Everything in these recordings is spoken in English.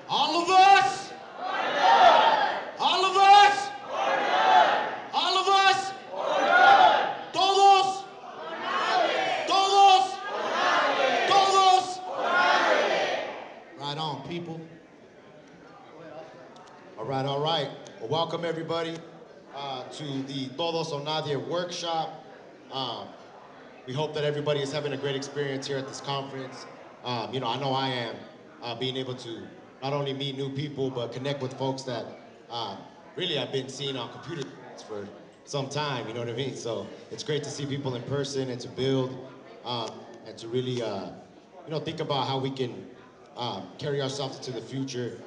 All of us? All of us? All of us? Todos? Todos? Todos? Right on, people. All right, all right. Well, welcome everybody to the Todos o Nadie workshop. We hope that everybody is having a great experience here at this conference. I know I am, being able to not only meet new people, but connect with folks that really I've been seeing on computer for some time, you know what I mean? So it's great to see people in person and to build and to really, think about how we can carry ourselves into the future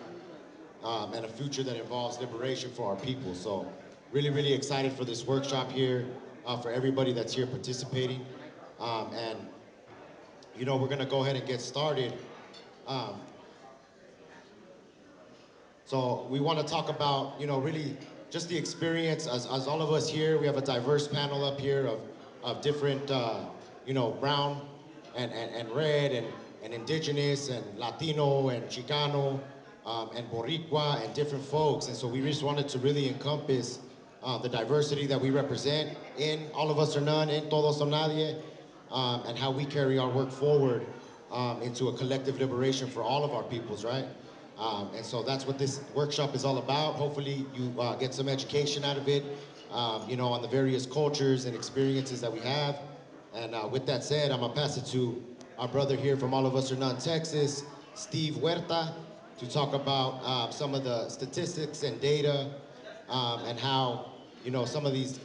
and a future that involves liberation for our people. So really, really excited for this workshop here, for everybody that's here participating. We're gonna go ahead and get started. So we want to talk about, really just the experience as all of us here. We have a diverse panel up here of different, brown and red and indigenous and Latino and Chicano and Boricua and different folks. And so we just wanted to really encompass the diversity that we represent in All of Us or None, in Todos o Nadie, and how we carry our work forward into a collective liberation for all of our peoples, right? And so that's what this workshop is all about. Hopefully you get some education out of it, on the various cultures and experiences that we have. And with that said, I'm gonna pass it to our brother here from All of Us or None, Texas, Steve Huerta, to talk about some of the statistics and data and how, some of these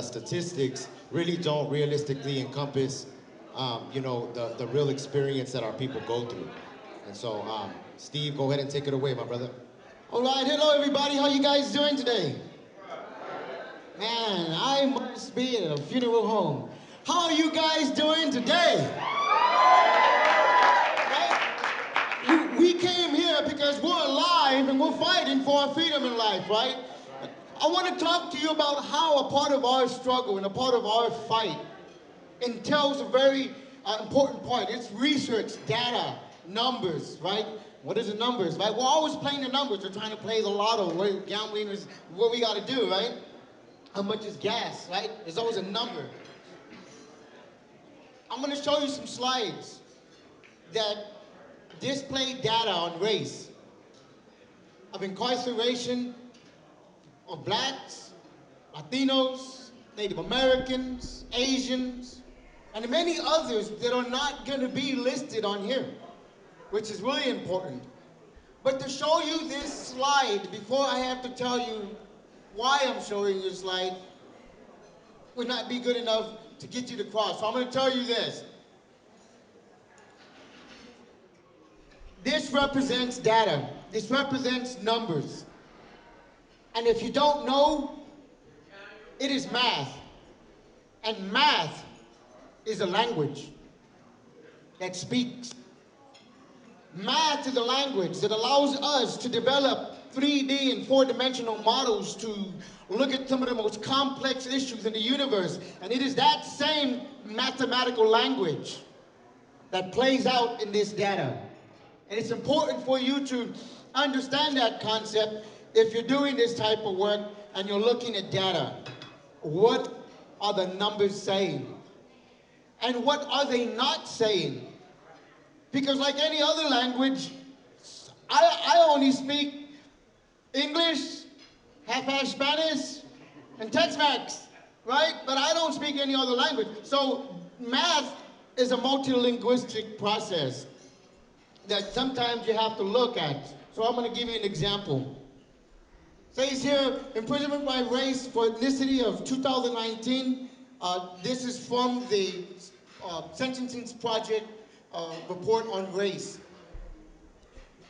statistics really don't realistically encompass, the real experience that our people go through. And so, Steve, go ahead and take it away, my brother. All right, hello everybody. How you guys doing today? Man, I must be at a funeral home. How are you guys doing today? Right? We came here because we're alive and we're fighting for our freedom in life, right? I want to talk to you about how a part of our struggle and a part of our fight entails a very important part. It's research, data, numbers, right? What is the numbers, right? We're always playing the numbers. We're trying to play the lotto. Gambling is what we got to do, right? How much is gas, right? There's always a number. I'm going to show you some slides that display data on race, of incarceration of blacks, Latinos, Native Americans, Asians, and many others that are not going to be listed on here, which is really important. But to show you this slide, before I have to tell you why I'm showing you this slide, would not be good enough to get you to cross. So I'm going to tell you this. This represents data. This represents numbers. And if you don't know, it is math. And math is a language that speaks. Math is a language that allows us to develop 3D and 4-dimensional models to look at some of the most complex issues in the universe. And it is that same mathematical language that plays out in this data. And it's important for you to understand that concept if you're doing this type of work and you're looking at data. What are the numbers saying? And what are they not saying? Because like any other language, I only speak English, half-ass Spanish, and Tex-Mex, right? But I don't speak any other language. So math is a multilinguistic process that sometimes you have to look at. So I'm going to give you an example. It says here, imprisonment by race for ethnicity of 2019. This is from the Sentencing Project report on race.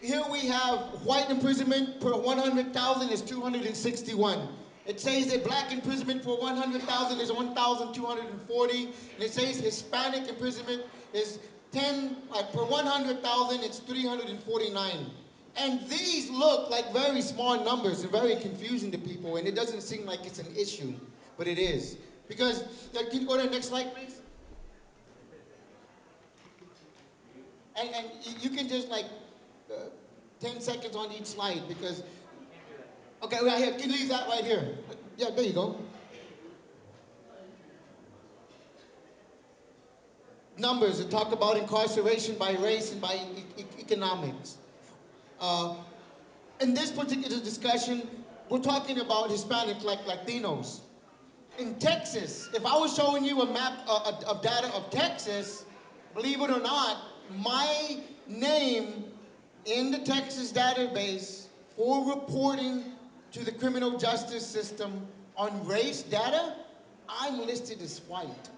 Here we have white imprisonment per 100,000 is 261. It says that black imprisonment for 100,000 is 1,240. And it says Hispanic imprisonment is 10 per 100,000, it's 349. And these look like very small numbers and very confusing to people, and it doesn't seem like it's an issue, but it is. Because, can you go to the next slide, please? And you can just 10 seconds on each slide because, okay, right here, can you leave that right here? Yeah, there you go. Numbers that talk about incarceration by race and by economics. In this particular discussion, we're talking about Hispanics like Latinos. In Texas, if I was showing you a map of data of Texas, believe it or not, my name in the Texas database for reporting to the criminal justice system on race data, I'm listed as white.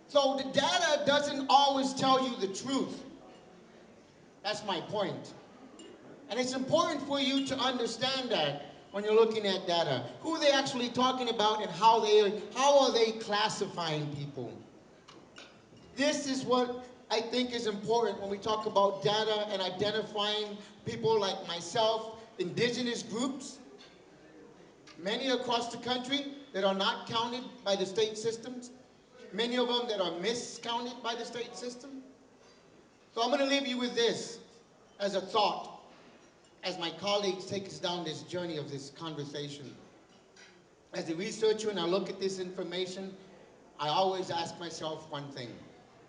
So the data doesn't always tell you the truth. That's my point. And it's important for you to understand that when you're looking at data. Who are they actually talking about and how are they classifying people? This is what I think is important when we talk about data and identifying people like myself, indigenous groups, many across the country that are not counted by the state systems, many of them that are miscounted by the state system. So I'm going to leave you with this as a thought as my colleagues take us down this journey of this conversation. As a researcher and I look at this information, I always ask myself one thing,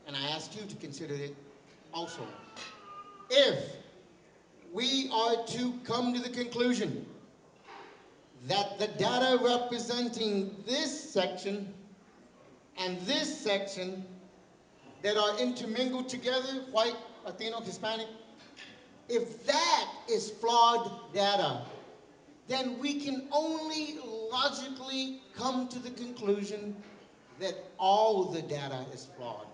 and I ask you to consider it also. If we are to come to the conclusion that the data representing this section and this section that are intermingled together, white, Latino, Hispanic, if that is flawed data, then we can only logically come to the conclusion that all the data is flawed.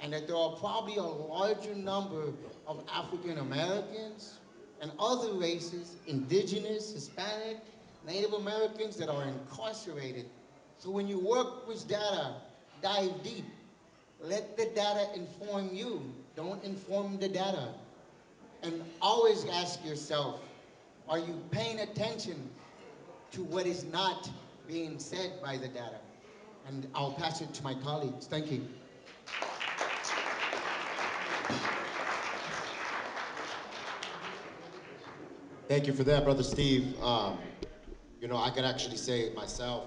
And that there are probably a larger number of African Americans and other races, indigenous, Hispanic, Native Americans that are incarcerated. So when you work with data, dive deep. Let the data inform you. Don't inform the data. And always ask yourself, are you paying attention to what is not being said by the data? And I'll pass it to my colleagues. Thank you. Thank you for that, Brother Steve. You know, I could actually say myself,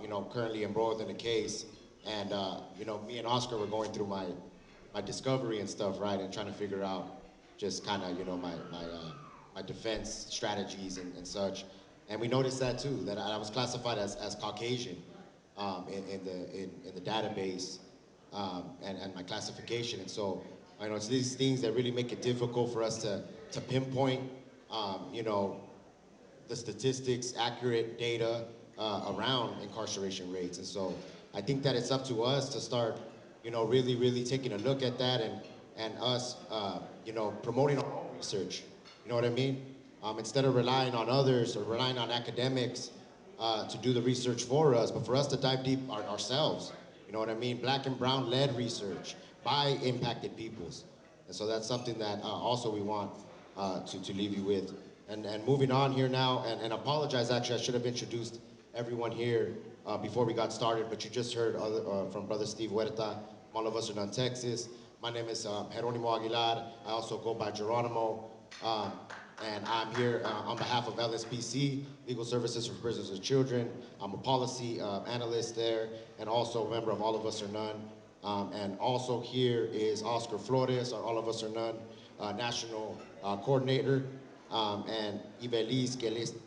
you know, currently embroiled in a case, and you know, me and Oscar were going through my discovery and stuff, right, and trying to figure out just kind of, you know, my defense strategies and such. And we noticed that too, that I was classified as Caucasian in the database and my classification. And so, you know, it's these things that really make it difficult for us to pinpoint, you know, the statistics, accurate data around incarceration rates. And so I think that it's up to us to start, you know, really taking a look at that and us, you know, promoting our own research. You know what I mean? Instead of relying on others or relying on academics to do the research for us, but for us to dive deep ourselves. You know what I mean? Black and brown led research by impacted peoples. And so that's something that also we want to leave you with. And moving on here now, and apologize, actually, I should have introduced everyone here before we got started, but you just heard from Brother Steve Huerta. All of us are in Texas. My name is Jeronimo Aguilar. I also go by Geronimo. And I'm here on behalf of LSPC, Legal Services for Prisoners and Children. I'm a policy analyst there, and also a member of All of Us or None. And also here is Oscar Flores, our All of Us or None national coordinator. And Ivelisse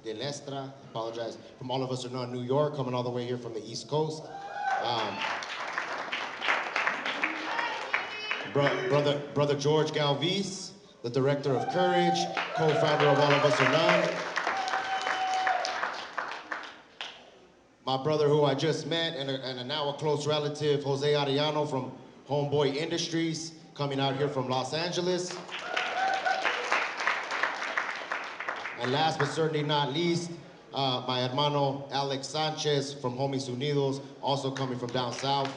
Gilestra, apologize, from All of Us or None, New York, coming all the way here from the East Coast. Brother George Galvis, the director of CURYJ, co-founder of All of Us or None. My brother who I just met and now a close relative, Jose Arrellano from Homeboy Industries, coming out here from Los Angeles. And last but certainly not least, my hermano Alex Sanchez from Unidos, also coming from down south.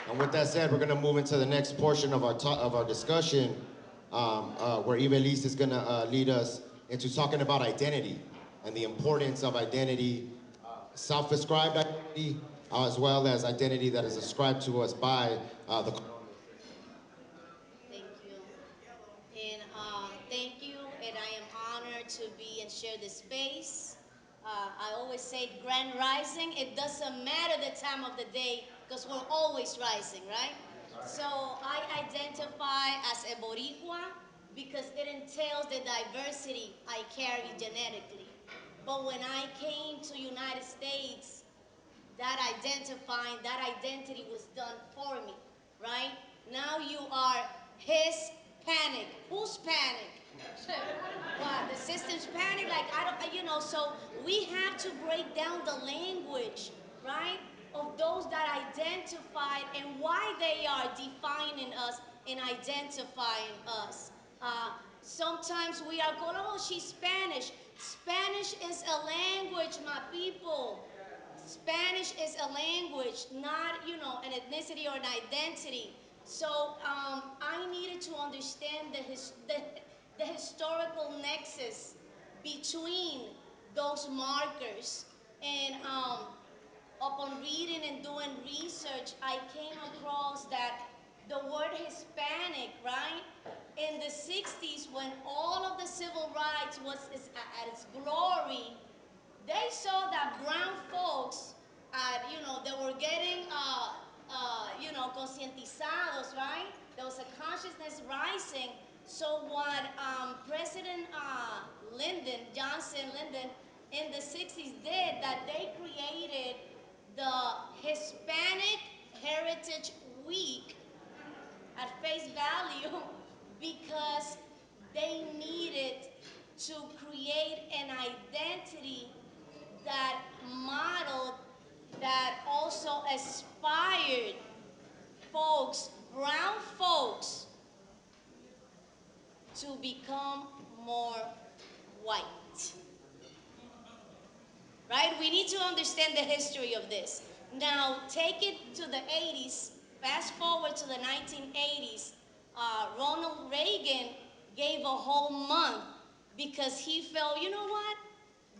And with that said, we're going to move into the next portion of our discussion, where Ivelisse is going to lead us into talking about identity and the importance of identity, self-ascribed identity, as well as identity that is ascribed to us by the colonial to be and share this space. I always say grand rising. It doesn't matter the time of the day because we're always rising, right? So I identify as a Boricua because it entails the diversity I carry genetically. But when I came to United States, that identity was done for me, right? Now you are Hispanic. Who's panic? What, the system's panic? Like, I don't, so we have to break down the language, right? Of those that identified and why they are defining us and identifying us. Sometimes we are called, oh, she's Spanish. Spanish is a language, my people. Spanish is a language, not, an ethnicity or an identity. So I needed to understand the historical nexus between those markers. And upon reading and doing research, I came across that the word Hispanic, right? In the 60s, when all of the civil rights was at its glory, they saw that brown folks, they were getting, concientizados, right? There was a consciousness rising. So what President Johnson Lyndon, in the 60s did, that they created the Hispanic Heritage Week at face value because they needed to create an identity that modeled, that also aspired folks, brown folks, to become more white. Right? We need to understand the history of this. Now, take it to the 80s, fast forward to the 1980s. Ronald Reagan gave a whole month because he felt, you know what?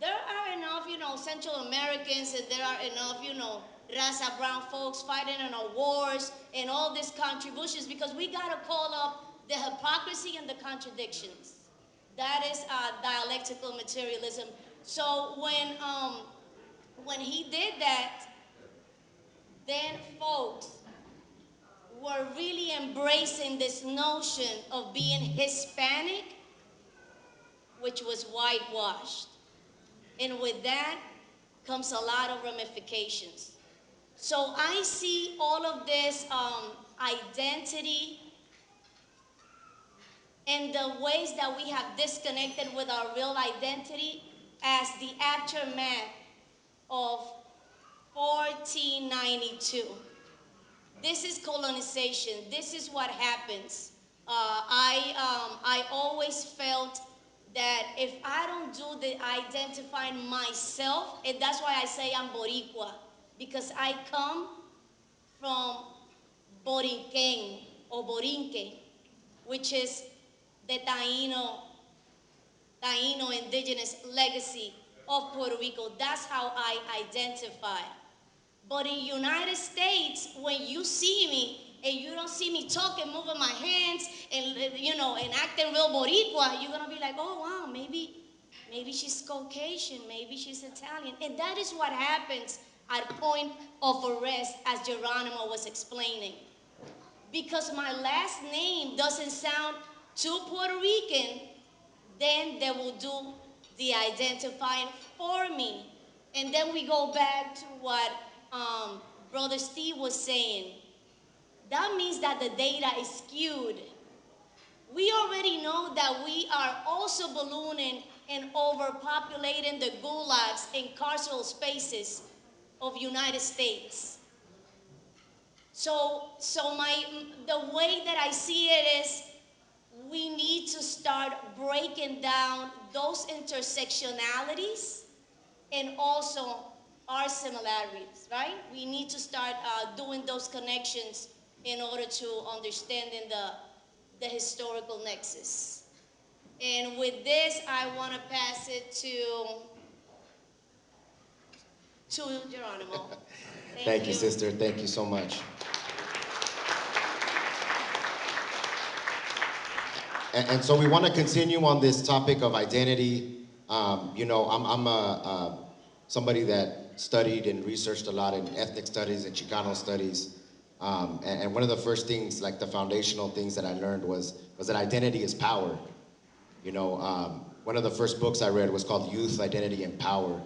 There are enough, Central Americans, and there are enough, raza brown folks fighting in our wars and all these contributions, because we got to call up the hypocrisy and the contradictions. That is dialectical materialism. So when he did that, then folks were really embracing this notion of being Hispanic, which was whitewashed. And with that comes a lot of ramifications. So I see all of this identity and the ways that we have disconnected with our real identity as the aftermath of 1492. This is colonization. This is what happens. I always felt that if I don't do the identifying myself, and that's why I say I'm Boricua, because I come from Borinquen or Borinque, which is the Taino indigenous legacy of Puerto Rico. That's how I identify. But in United States, when you see me and you don't see me talking, moving my hands, and and acting real Boricua, you're gonna be like, oh wow, maybe she's Caucasian, maybe she's Italian, and that is what happens at point of arrest, as Jeronimo was explaining. Because my last name doesn't sound too Puerto Rican, then they will do the identifying for me. And then we go back to what Brother Steve was saying. That means that the data is skewed. We already know that we are also ballooning and overpopulating the gulags and carceral spaces of United States. So the way that I see it is, we need to start breaking down those intersectionalities and also our similarities, right? We need to start doing those connections in order to understanding the historical nexus. And with this, I want to pass it to Jeronimo. Thank you, sister. Thank you so much. And so we want to continue on this topic of identity You know, I'm somebody that studied and researched a lot in ethnic studies and Chicano studies. And one of the first things, like the foundational things that I learned was that identity is power. You know, one of the first books I read was called Youth, Identity, and Power.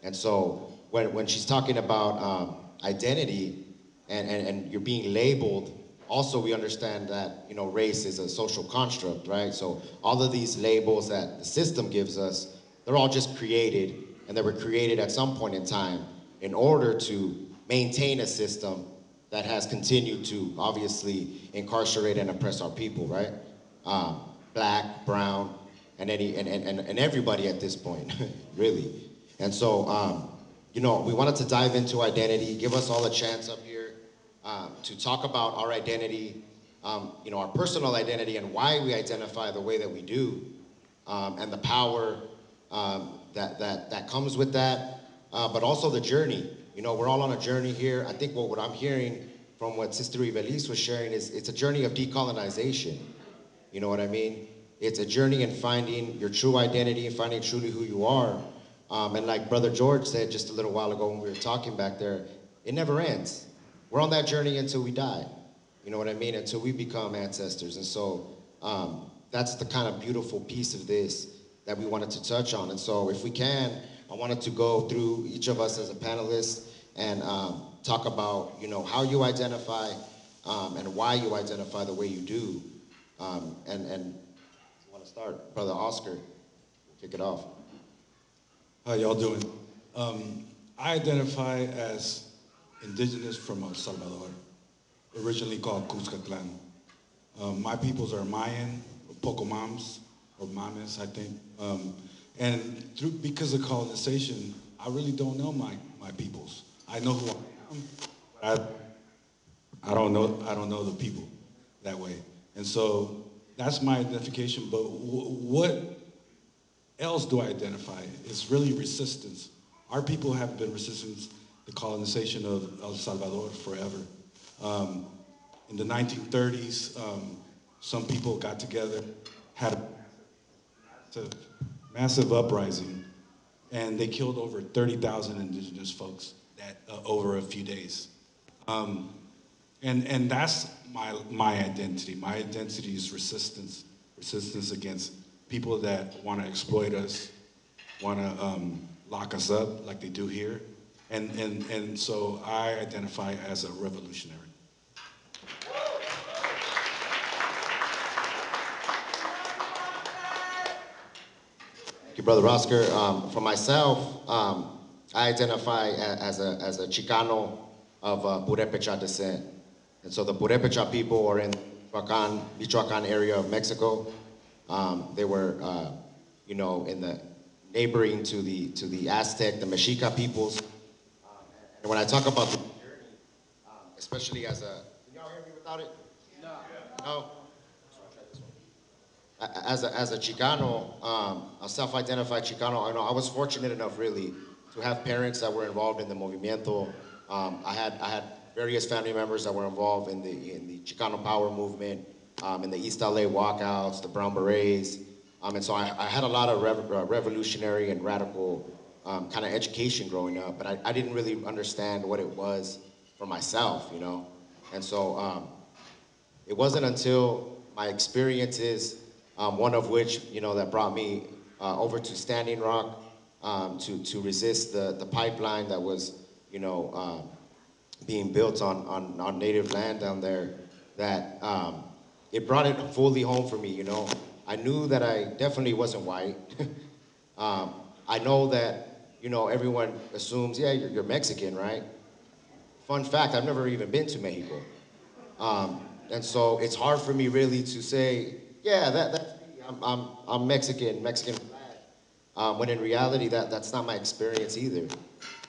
And so when she's talking about identity and you're being labeled, also we understand that, you know, race is a social construct, right? So all of these labels that the system gives us, they're all just created, and they were created at some point in time in order to maintain a system that has continued to obviously incarcerate and oppress our people, right? Black, brown, and everybody at this point, really. And so, you know, we wanted to dive into identity, give us all a chance up here to talk about our identity, you know, our personal identity and why we identify the way that we do, and the power that comes with that, but also the journey. You know, we're all on a journey here. I think what I'm hearing from what Sister Ivelisse was sharing is it's a journey of decolonization. You know what I mean? It's a journey in finding your true identity, finding truly who you are. And like Brother George said just a little while ago when we were talking back there, it never ends. We're on that journey until we die. You know what I mean? Until we become ancestors. And so that's the kind of beautiful piece of this that we wanted to touch on. And so if we can, I wanted to go through each of us as a panelist and talk about, you know, how you identify and why you identify the way you do. And you want to start? Brother Oscar, kick it off. How y'all doing? I identify as indigenous from El Salvador, originally called Cuscatlán. My peoples are Mayan, or Pocomams, or Mames, I think. And because of colonization, I really don't know my peoples. I know who I am, but I don't know the people that way. And so that's my identification. But what else do I identify? It's really resistance. Our people have been resisting the colonization of El Salvador forever. In the 1930s, some people got together, had a massive uprising, and they killed over 30,000 indigenous folks over a few days. And that's my identity. My identity is resistance against people that want to exploit us, want to lock us up like they do here. And so I identify as a revolutionary. Thank you, Brother Oscar. For myself, I identify as a Chicano of Purepecha descent. And so the Purepecha people are in Michoacan area of Mexico. They were, you know, in the neighboring to the Aztec, the Mexica peoples. And when I talk about the journey, especially as a, can y'all hear me without it? No. No? As a Chicano, a self-identified Chicano, I know I was fortunate enough really to have parents that were involved in the movimiento. I had various family members that were involved in the Chicano power movement, in the East LA walkouts, the Brown Berets. And so I had a lot of revolutionary and radical kind of education growing up, but I didn't really understand what it was for myself, you know? And so it wasn't until my experiences, one of which, you know, that brought me over to Standing Rock to resist the pipeline that was, you know, being built on native land down there, that it brought it fully home for me, you know. I knew that I definitely wasn't white. I know that, you know, everyone assumes, yeah, you're Mexican, right? Fun fact, I've never even been to Mexico. And so it's hard for me really to say, yeah, that's me, I'm Mexican flag. When in reality, that's not my experience either.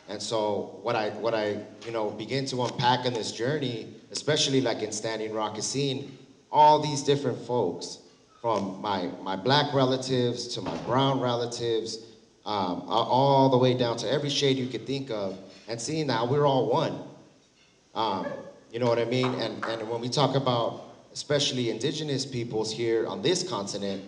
And so what I you know, begin to unpack in this journey, especially like in Standing Rock, is seeing all these different folks, from my black relatives to my brown relatives, all the way down to every shade you could think of, and seeing that we're all one. You know what I mean? And when we talk about especially indigenous peoples here on this continent,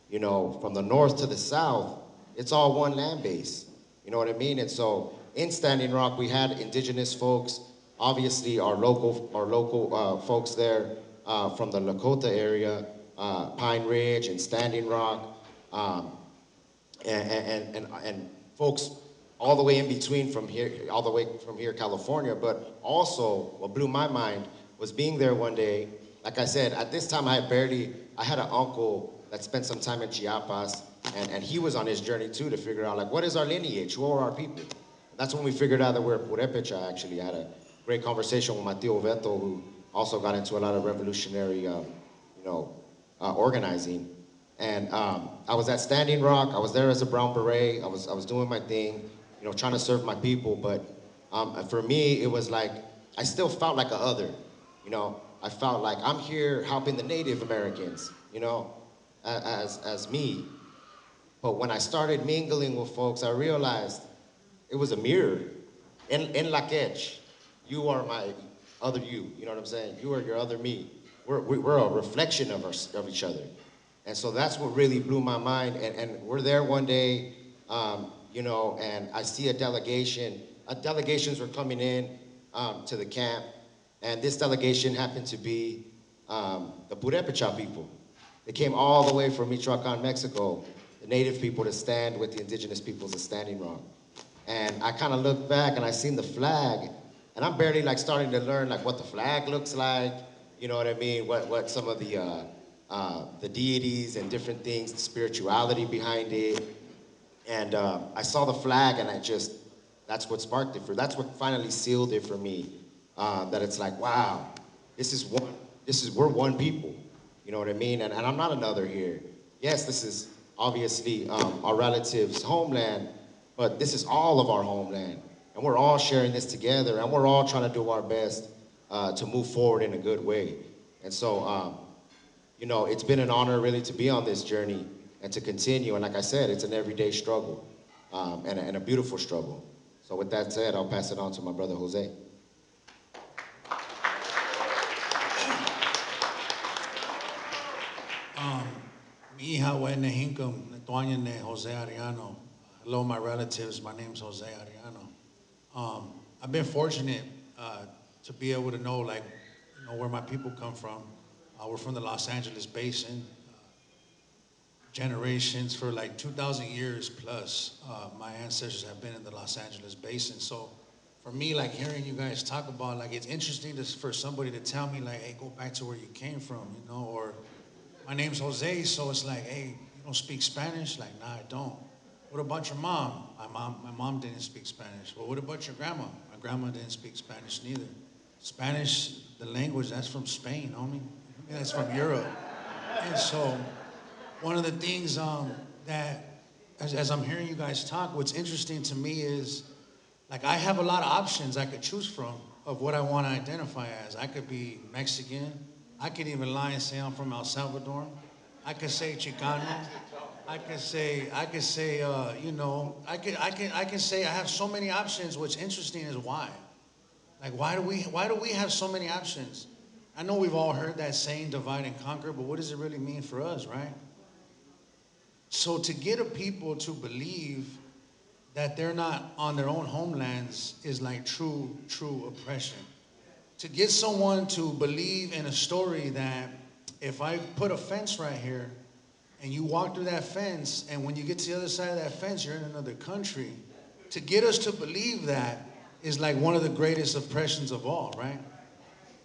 you know, from the north to the south, it's all one land base. You know what I mean? And so in Standing Rock, we had indigenous folks, obviously our local folks there from the Lakota area, Pine Ridge and Standing Rock, and folks all the way in between from here, all the way from here, California. But also, what blew my mind was being there one day. Like I said, at this time I had an uncle that spent some time in Chiapas, and he was on his journey too to figure out like, what is our lineage? Who are our people? That's when we figured out that we're Purepecha. Actually, I had a great conversation with my tío Veto, who also got into a lot of revolutionary, organizing. And I was at Standing Rock. I was there as a Brown Beret. I was doing my thing, trying to serve my people. But for me, it was like I still felt like a other. I felt like I'm here helping the Native Americans, as me. But when I started mingling with folks, I realized it was a mirror. En la quech, you are my other you. You know what I'm saying? You are your other me. We're a reflection of each other. And so that's what really blew my mind. And we're there one day, and I see a delegation. Delegations were coming in to the camp, and this delegation happened to be the Purepecha people. They came all the way from Michoacan, Mexico, the native people, to stand with the indigenous peoples of Standing Rock. And I kind of looked back and I seen the flag, and I'm barely like starting to learn like what the flag looks like, you know what I mean? What some of the deities and different things, the spirituality behind it. And I saw the flag, and that's what sparked it that's what finally sealed it for me. That it's like, wow, we're one people. You know what I mean? And I'm not another here. Yes, this is obviously our relatives' homeland, but this is all of our homeland. And we're all sharing this together, and we're all trying to do our best to move forward in a good way. And so, it's been an honor really to be on this journey and to continue. And like I said, it's an everyday struggle and a beautiful struggle. So with that said, I'll pass it on to my brother, Jose. Mi hija wene hinkum, Netuanyane Jose Arrellano. Hello, my relatives. My name's Jose Arrellano. I've been fortunate to be able to know, where my people come from. We're from the Los Angeles Basin. Generations, for like 2,000 years plus, my ancestors have been in the Los Angeles Basin. So for me, like hearing you guys talk about, like it's interesting for somebody to tell me like, hey, go back to where you came from, or my name's Jose, so it's like, hey, you don't speak Spanish? Like, nah, I don't. What about your mom? My mom didn't speak Spanish. Well, what about your grandma? My grandma didn't speak Spanish neither. Spanish, the language, that's from Spain, homie. That's from Europe. And so one of the things that, as I'm hearing you guys talk, what's interesting to me is, like, I have a lot of options I could choose from of what I want to identify as. I could be Mexican. I could even lie and say I'm from El Salvador. I could say Chicano. I could say, I can say I have so many options. What's interesting is why. Like, why do we have so many options? I know we've all heard that saying, divide and conquer, but what does it really mean for us, right? So to get a people to believe that they're not on their own homelands is like true oppression. To get someone to believe in a story that if I put a fence right here and you walk through that fence, and when you get to the other side of that fence, you're in another country. To get us to believe that is like one of the greatest oppressions of all, right?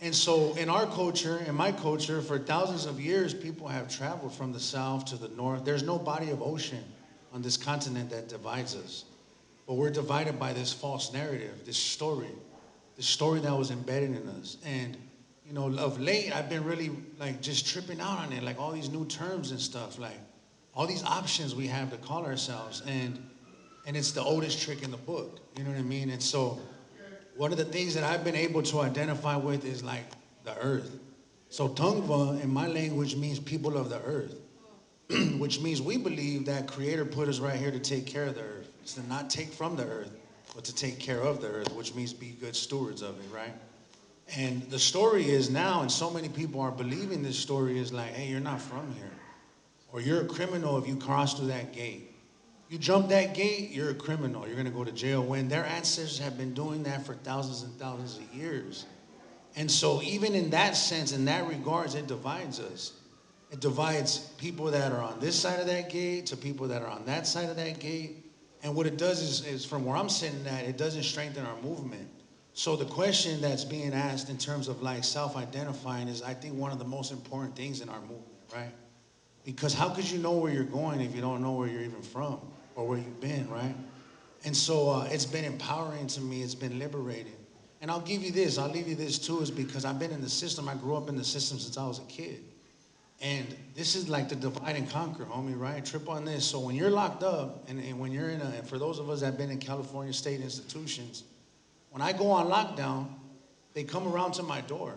And so in our culture, in my culture, for thousands of years, people have traveled from the south to the north. There's no body of ocean on this continent that divides us. But we're divided by this false narrative, this story that was embedded in us. And, of late, I've been really, like, just tripping out on it, like all these new terms and stuff, like all these options we have to call ourselves. And it's the oldest trick in the book, you know what I mean? And so one of the things that I've been able to identify with is like the earth. So Tungva in my language means people of the earth, which means we believe that Creator put us right here to take care of the earth. It's to not take from the earth, but to take care of the earth, which means be good stewards of it, right? And the story is now, and so many people are believing this story is like, hey, you're not from here. Or you're a criminal if you cross through that gate. You jump that gate, you're a criminal. You're gonna go to jail, when their ancestors have been doing that for thousands and thousands of years. And so even in that sense, in that regards, it divides us. It divides people that are on this side of that gate to people that are on that side of that gate. And what it does is from where I'm sitting at, it doesn't strengthen our movement. So the question that's being asked in terms of like self-identifying is, I think, one of the most important things in our movement, right? Because how could you know where you're going if you don't know where you're even from or where you've been, right? And so it's been empowering to me. It's been liberating. And I'll give you this, I'll leave you this too, is because I've been in the system. I grew up in the system since I was a kid. And this is like the divide and conquer, homie, right? Trip on this. So when you're locked up, and when you're in and for those of us that have been in California state institutions, when I go on lockdown, they come around to my door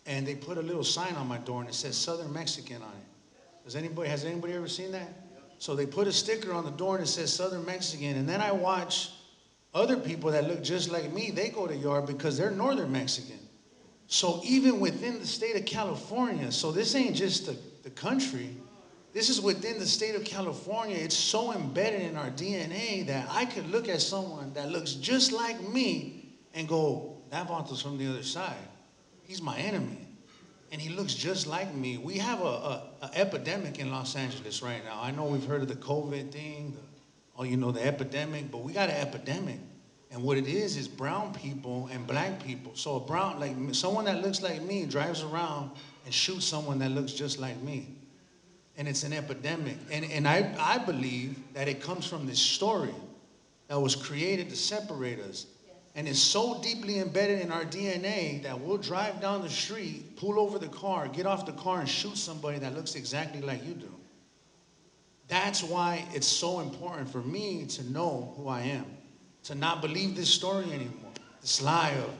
and they put a little sign on my door and it says Southern Mexican on it. Has anybody ever seen that? So they put a sticker on the door and it says Southern Mexican, and then I watch other people that look just like me, they go to yard because they're Northern Mexican. So even within the state of California, so this ain't just the country, this is within the state of California. It's so embedded in our DNA that I could look at someone that looks just like me and go, that vato's from the other side. He's my enemy. And he looks just like me. We have a epidemic in Los Angeles right now. I know we've heard of the COVID thing, the epidemic, but we got an epidemic. And what it is brown people and black people. So a brown, like someone that looks like me drives around and shoots someone that looks just like me. And it's an epidemic. And I believe that it comes from this story that was created to separate us. And it's so deeply embedded in our DNA that we'll drive down the street, pull over the car, get off the car and shoot somebody that looks exactly like you do. That's why it's so important for me to know who I am. To not believe this story anymore. This lie of,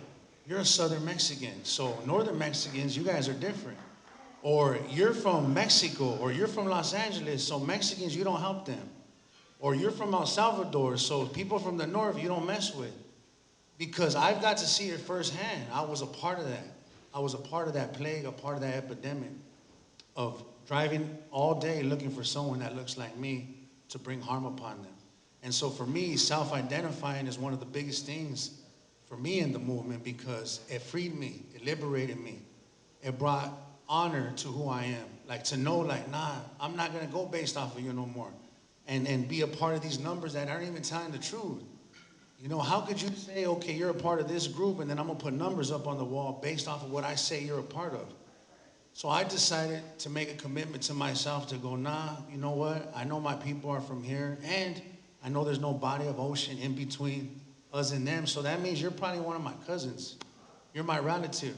you're a Southern Mexican, so Northern Mexicans, you guys are different. Or you're from Mexico, or you're from Los Angeles, so Mexicans, you don't help them. Or you're from El Salvador, so people from the north, you don't mess with. Because I've got to see it firsthand. I was a part of that. I was a part of that plague, a part of that epidemic of driving all day looking for someone that looks like me to bring harm upon them. And so for me, self-identifying is one of the biggest things for me in the movement because it freed me, it liberated me. It brought honor to who I am. Like to know, like, nah, I'm not gonna go based off of you no more. And be a part of these numbers that aren't even telling the truth. You know, how could you say, okay, you're a part of this group and then I'm gonna put numbers up on the wall based off of what I say you're a part of? So I decided to make a commitment to myself to go, nah, you know what? I know my people are from here and I know there's no body of ocean in between us and them, so that means you're probably one of my cousins. You're my relative.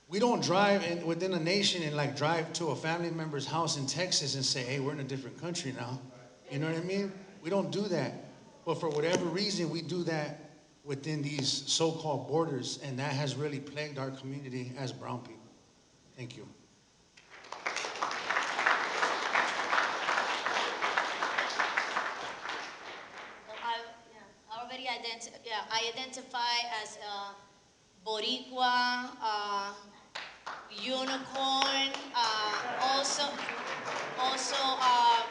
We don't drive within a nation and like drive to a family member's house in Texas and say, hey, we're in a different country now. You know what I mean? We don't do that. But for whatever reason, we do that within these so-called borders, and that has really plagued our community as brown people. Thank you. I identify as Boricua, unicorn.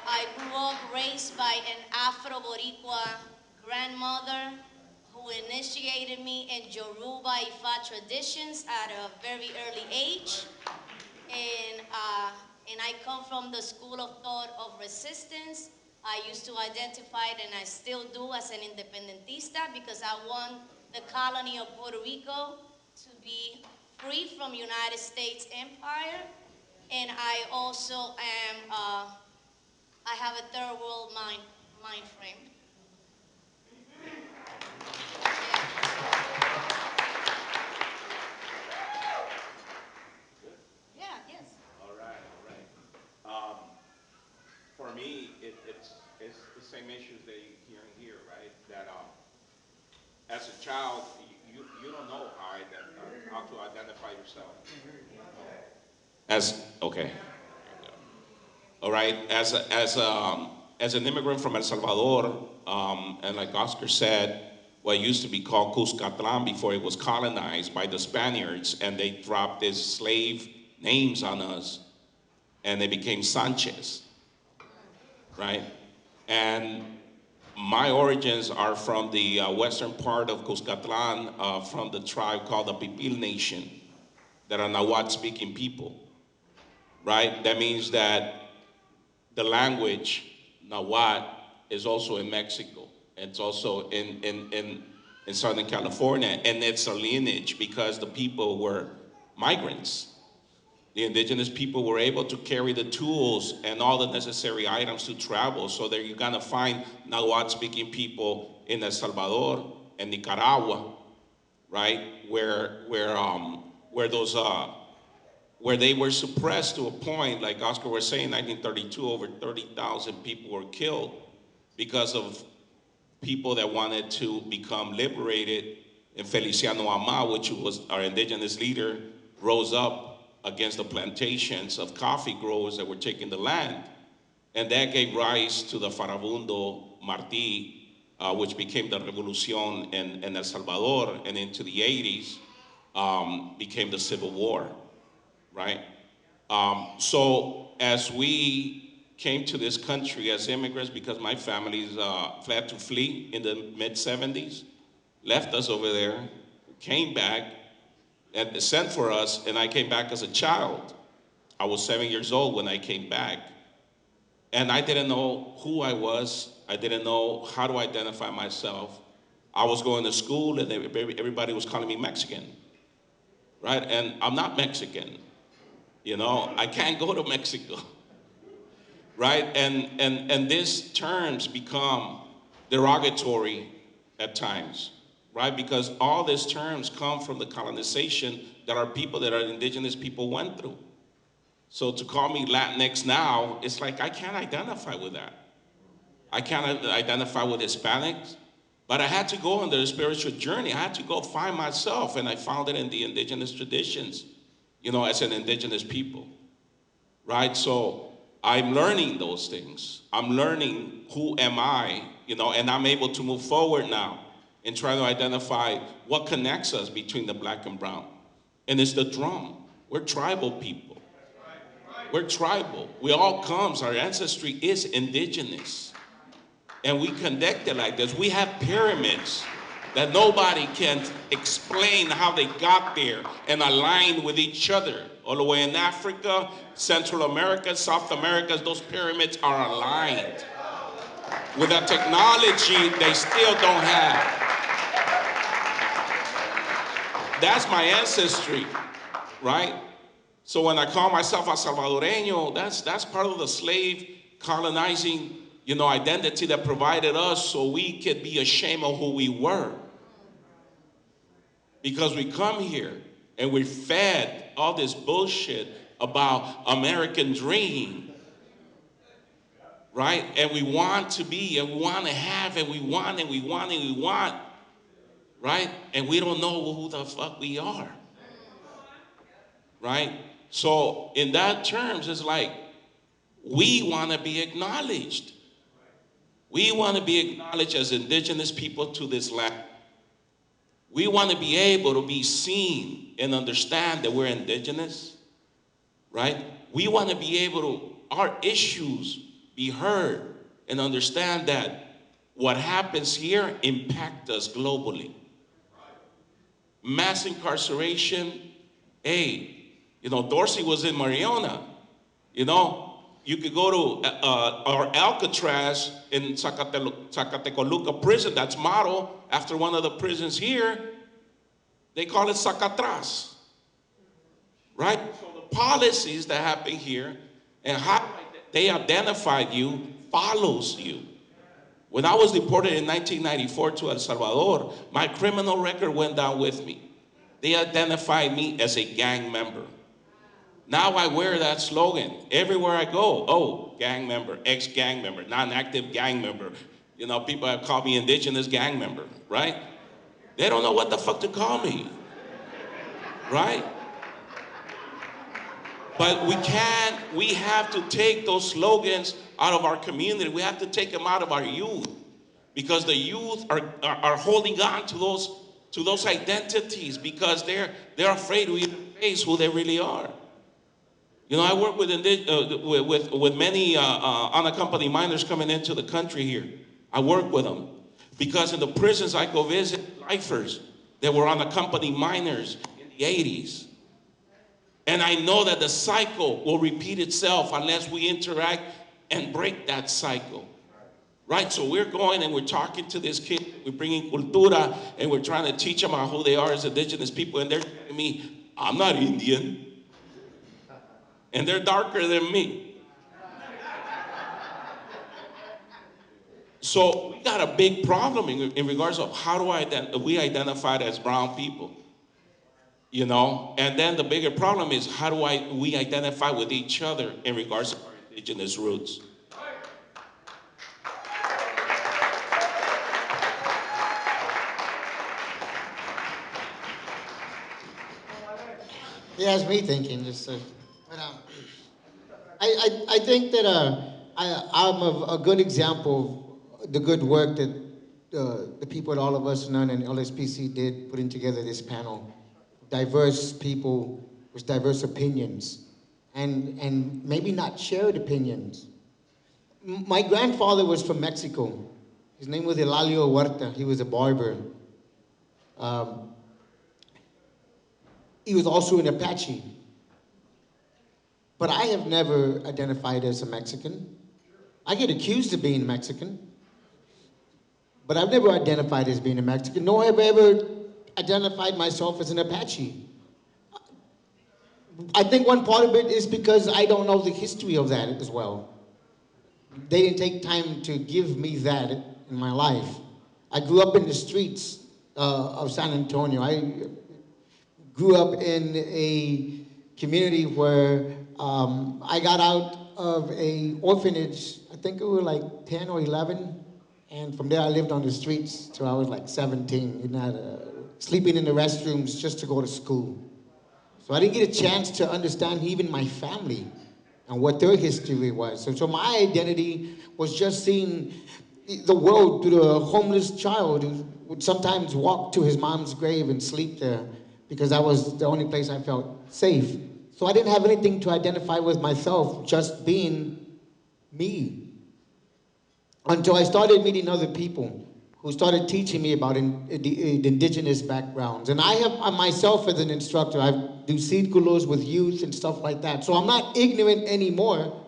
I grew up raised by an Afro-Boricua grandmother who initiated me in Yoruba Ifa traditions at a very early age. And I come from the school of thought of resistance. I used to identify it, and I still do, as an independentista because I want the colony of Puerto Rico to be free from United States empire. And I also am, I have a third world mind frame. Yeah, yes. All right, all right. For me, it's the same issues that you're hearing here, right? That as a child, you don't know how to identify yourself. Okay, all right. As an immigrant from El Salvador, and like Oscar said, what used to be called Cuscatlan before it was colonized by the Spaniards, and they dropped these slave names on us, and they became Sanchez, right? And my origins are from the western part of Cuscatlan, from the tribe called the Pipil Nation, that are Nahuatl-speaking people, right? That means that the language, Nahuatl, is also in Mexico. It's also in Southern California, and it's a lineage because the people were migrants. The indigenous people were able to carry the tools and all the necessary items to travel. So there you're gonna find Nahuatl-speaking people in El Salvador and Nicaragua, right? Where they were suppressed to a point, like Oscar was saying, 1932, over 30,000 people were killed because of people that wanted to become liberated. And Feliciano Ama, which was our indigenous leader, rose up against the plantations of coffee growers that were taking the land. And that gave rise to the Farabundo Martí, which became the Revolucion in El Salvador, and into the 80s became the Civil War, right? So as we came to this country as immigrants, because my families fled to flee in the mid-70s, left us over there, came back, and sent for us, and I came back as a child. I was 7 years old when I came back. And I didn't know who I was. I didn't know how to identify myself. I was going to school and everybody was calling me Mexican, right? And I'm not Mexican, you know? I can't go to Mexico, right? And these terms become derogatory at times, right? Because all these terms come from the colonization that our people, that our indigenous people went through. So to call me Latinx now, it's like I can't identify with that. I can't identify with Hispanics, but I had to go on the spiritual journey. I had to go find myself, and I found it in the indigenous traditions, you know, as an indigenous people, right? So I'm learning those things. I'm learning who am I, you know, and I'm able to move forward now and try to identify what connects us between the black and brown. And it's the drum. We're tribal people. We're tribal. We all come, our ancestry is indigenous. And we connect it like this. We have pyramids that nobody can explain how they got there and align with each other. All the way in Africa, Central America, South America, those pyramids are aligned with a technology they still don't have. That's my ancestry, right? So when I call myself a Salvadoreño, that's part of the slave colonizing, you know, identity that provided us so we could be ashamed of who we were. Because we come here and we're fed all this bullshit about American dream, right? And we want to be, and we want to have, and we want, and we want, and we want, right? And we don't know who the fuck we are, right? So in that terms, it's like we want to be acknowledged. We want to be acknowledged as indigenous people to this land. We want to be able to be seen and understand that we're indigenous, right? We want to be able to, our issues be heard and understand that what happens here impacts us globally. Mass incarceration, hey, you know, Dorsey was in Mariona, you know, you could go to our Alcatraz in Zacatecoluca prison, that's modeled after one of the prisons here. They call it Zacatras, right? So the policies that happen here and how they identified you follows you. When I was deported in 1994 to El Salvador, my criminal record went down with me. They identified me as a gang member. Now I wear that slogan everywhere I go. Oh, gang member, ex-gang member, non-active gang member. You know, people have called me indigenous gang member, right? They don't know what the fuck to call me, right? But we have to take those slogans out of our community. We have to take them out of our youth, because the youth are holding on to those identities because they're afraid to even face who they really are. You know, I work with many unaccompanied minors coming into the country here, I work with them. Because in the prisons I go visit lifers that were unaccompanied minors in the 80s. And I know that the cycle will repeat itself unless we interact and break that cycle. Right, so we're going and we're talking to this kid, we're bringing cultura, and we're trying to teach them about who they are as indigenous people, and they're telling me, I'm not Indian. And they're darker than me. So we got a big problem in regards of how do we identify as brown people? You know, and then the bigger problem is how do we identify with each other in regards to our indigenous roots? He has me thinking. But I think that I'm a good example of the good work that the people at All of Us None and LSPC did putting together this panel. Diverse people with diverse opinions and maybe not shared opinions. My grandfather was from Mexico. His name was Elalio Huerta. He was a barber. He was also an Apache. But I have never identified as a Mexican. I get accused of being Mexican. But I've never identified as being a Mexican, nor have I ever identified myself as an Apache. I think one part of it is because I don't know the history of that as well. They didn't take time to give me that in my life. I grew up in the streets of San Antonio. I grew up in a community where I got out of an orphanage, I think it was like 10 or 11, and from there I lived on the streets till I was like 17, sleeping in the restrooms just to go to school. So I didn't get a chance to understand even my family and what their history was. So my identity was just seeing the world through a homeless child who would sometimes walk to his mom's grave and sleep there because that was the only place I felt safe. So I didn't have anything to identify with myself, just being me. Until I started meeting other people who started teaching me about indigenous backgrounds. And I have myself as an instructor, I do círculos with youth and stuff like that. So I'm not ignorant anymore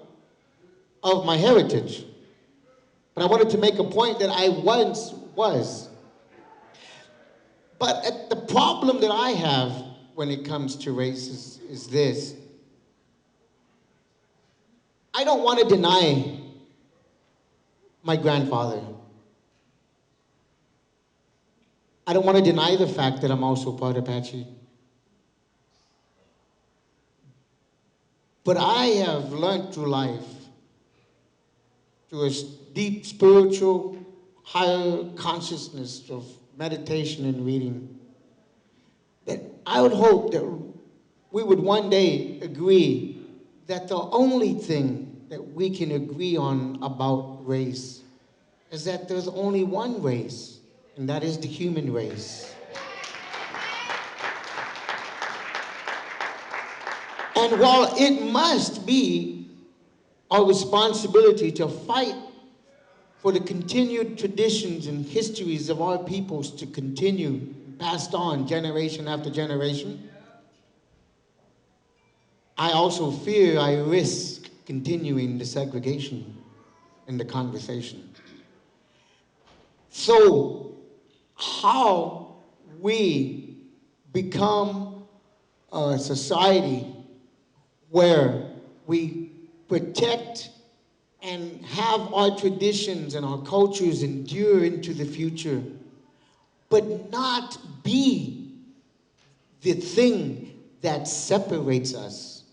of my heritage. But I wanted to make a point that I once was. But the problem that I have when it comes to race is this. I don't want to deny my grandfather. I don't want to deny the fact that I'm also part Apache. But I have learned through life, through a deep spiritual, higher consciousness of meditation and reading, that I would hope that we would one day agree that the only thing that we can agree on about race is that there's only one race, and that is the human race. And while it must be our responsibility to fight for the continued traditions and histories of our peoples to continue passed on generation after generation, I also fear I risk continuing the segregation in the conversation. So, how we become a society where we protect and have our traditions and our cultures endure into the future, but not be the thing that separates us.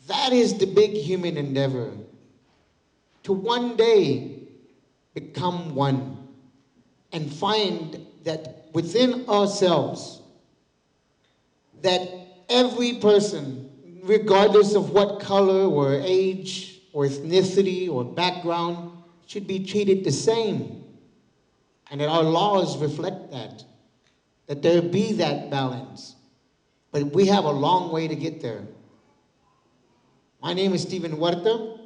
That is the big human endeavor, to one day become one and find that within ourselves, that every person, regardless of what color or age or ethnicity or background, should be treated the same. And that our laws reflect that there be that balance. But we have a long way to get there. My name is Stephen Huerta.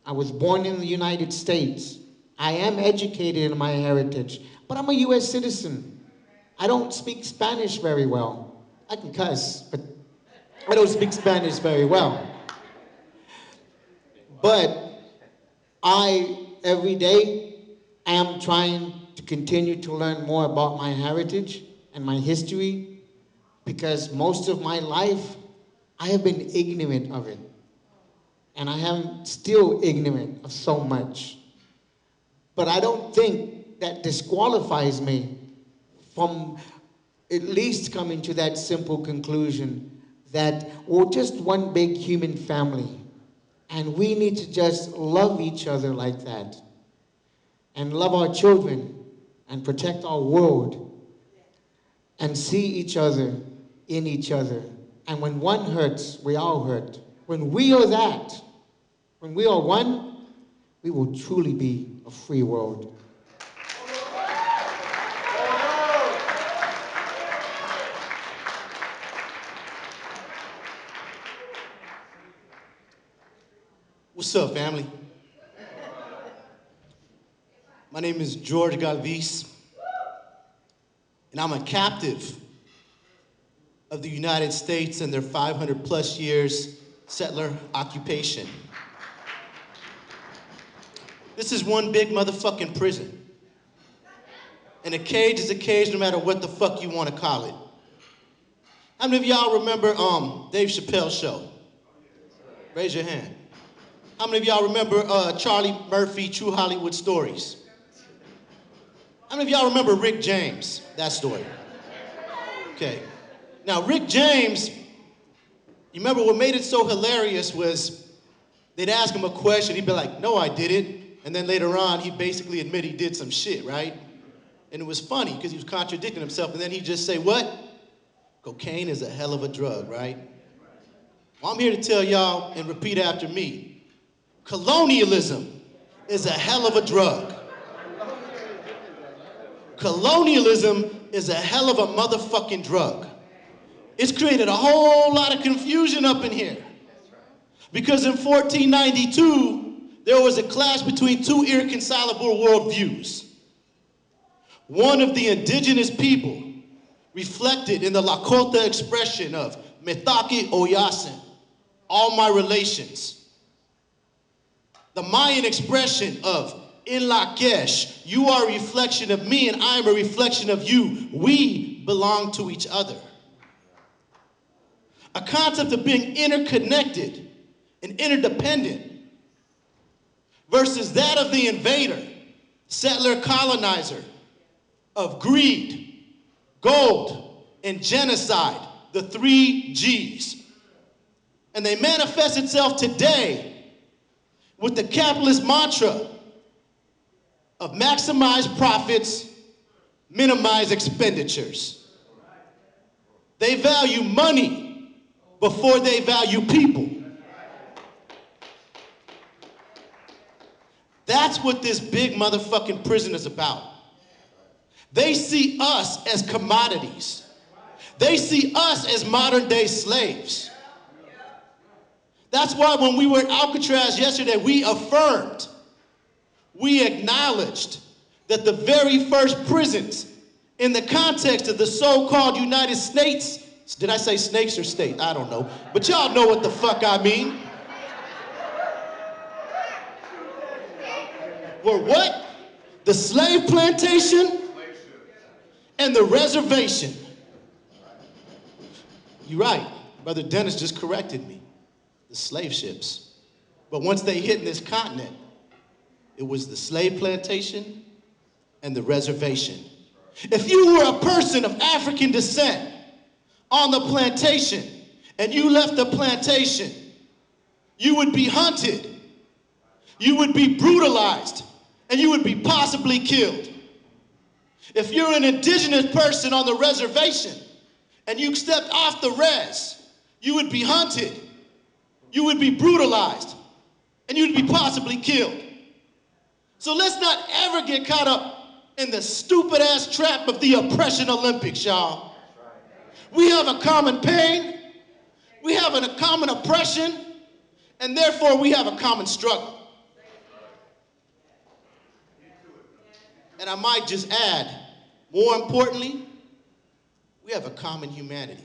I was born in the United States. I am educated in my heritage, but I'm a U.S. citizen. I don't speak Spanish very well. I can cuss, but I don't speak Spanish very well. But I, every day, am trying to continue to learn more about my heritage and my history, because most of my life, I have been ignorant of it. And I am still ignorant of so much. But I don't think that disqualifies me from at least coming to that simple conclusion that we're just one big human family. And we need to just love each other like that. And love our children and protect our world. And see each other in each other. And when one hurts, we all hurt. When we are that, when we are one, we will truly be a free world. What's up, family? My name is George Galvis, and I'm a captive of the United States and their 500 plus years settler occupation. This is one big motherfucking prison. And a cage is a cage no matter what the fuck you want to call it. How many of y'all remember Dave Chappelle's show? Raise your hand. How many of y'all remember Charlie Murphy, True Hollywood Stories? How many of y'all remember Rick James, that story? Okay. Now, Rick James, you remember what made it so hilarious was they'd ask him a question, he'd be like, no, I didn't. And then later on, he'd basically admit he did some shit, right? And it was funny because he was contradicting himself. And then he'd just say, what? Cocaine is a hell of a drug, right? Well, I'm here to tell y'all, and repeat after me, colonialism is a hell of a drug. Colonialism is a hell of a motherfucking drug. It's created a whole lot of confusion up in here. Because in 1492, there was a clash between two irreconcilable worldviews. One of the indigenous people reflected in the Lakota expression of Metaki Oyasin, all my relations. The Mayan expression of In Lakesh, you are a reflection of me and I am a reflection of you. We belong to each other. A concept of being interconnected and interdependent versus that of the invader, settler colonizer, of greed, gold, and genocide, the 3 Gs. And they manifest itself today with the capitalist mantra of maximize profits, minimize expenditures. They value money before they value people. That's what this big motherfucking prison is about. They see us as commodities. They see us as modern day slaves. That's why when we were at Alcatraz yesterday, we affirmed, we acknowledged that the very first prisons in the context of the so-called United States, did I say snakes or state? I don't know. But y'all know what the fuck I mean. Were what? The slave plantation and the reservation. You're right. Brother Dennis just corrected me. The slave ships. But once they hit this continent, it was the slave plantation and the reservation. If you were a person of African descent on the plantation and you left the plantation, you would be hunted, you would be brutalized, and you would be possibly killed. If you're an indigenous person on the reservation and you stepped off the res, you would be hunted, you would be brutalized, and you'd be possibly killed. So let's not ever get caught up in the stupid ass trap of the oppression Olympics, y'all. We have a common pain, we have a common oppression, and therefore we have a common struggle. And I might just add, more importantly, we have a common humanity.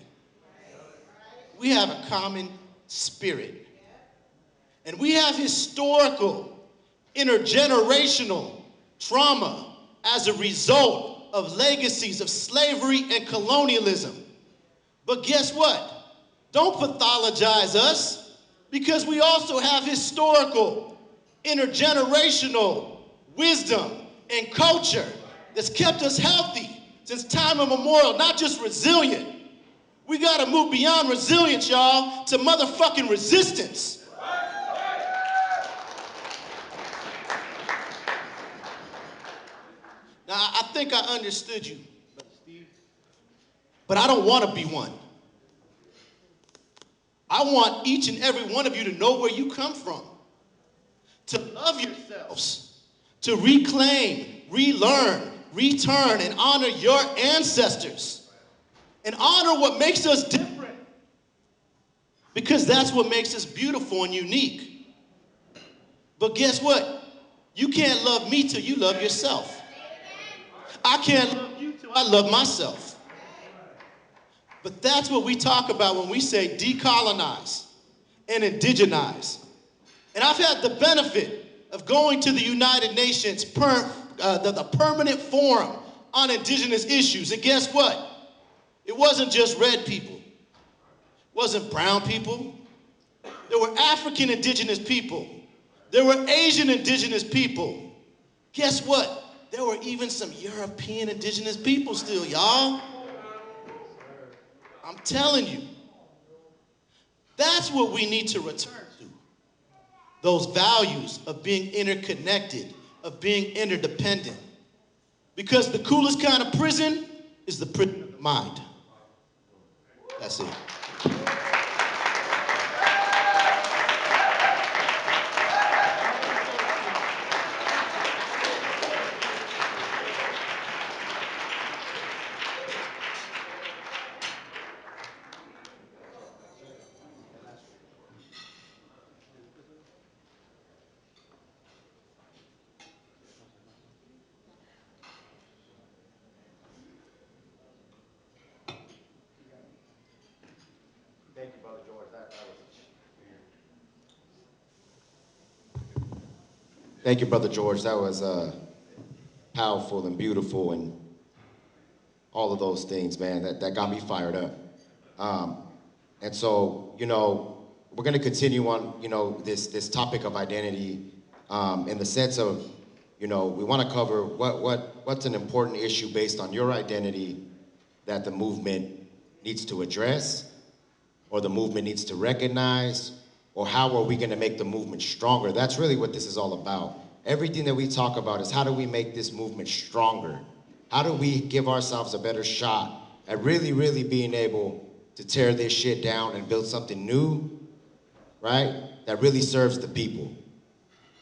We have a common spirit. And we have historical, intergenerational trauma as a result of legacies of slavery and colonialism. But guess what? Don't pathologize us, because we also have historical, intergenerational wisdom and culture that's kept us healthy since time immemorial, not just resilient. We gotta move beyond resilience, y'all, to motherfucking resistance. Now, I think I understood you, but I don't want to be one. I want each and every one of you to know where you come from, to love yourselves, to reclaim, relearn, return, and honor your ancestors, and honor what makes us different, because that's what makes us beautiful and unique. But guess what? You can't love me till you love yourself. I can't love you till I love myself. But that's what we talk about when we say decolonize and indigenize. And I've had the benefit of going to the United Nations the Permanent Forum on Indigenous Issues. And guess what? It wasn't just red people. It wasn't brown people. There were African indigenous people. There were Asian indigenous people. Guess what? There were even some European indigenous people still, y'all. I'm telling you. That's what we need to return to. Those values of being interconnected, of being interdependent. Because the coolest kind of prison is the prison of the mind. That's it. Thank you, Brother George. Thank you, Brother George. That was powerful and beautiful and all of those things, man. That got me fired up. And so, we're going to continue on, this topic of identity in the sense of, we want to cover what's an important issue based on your identity that the movement needs to address, or the movement needs to recognize, or how are we going to make the movement stronger? That's really what this is all about. Everything that we talk about is how do we make this movement stronger? How do we give ourselves a better shot at really, really being able to tear this shit down and build something new, right? That really serves the people.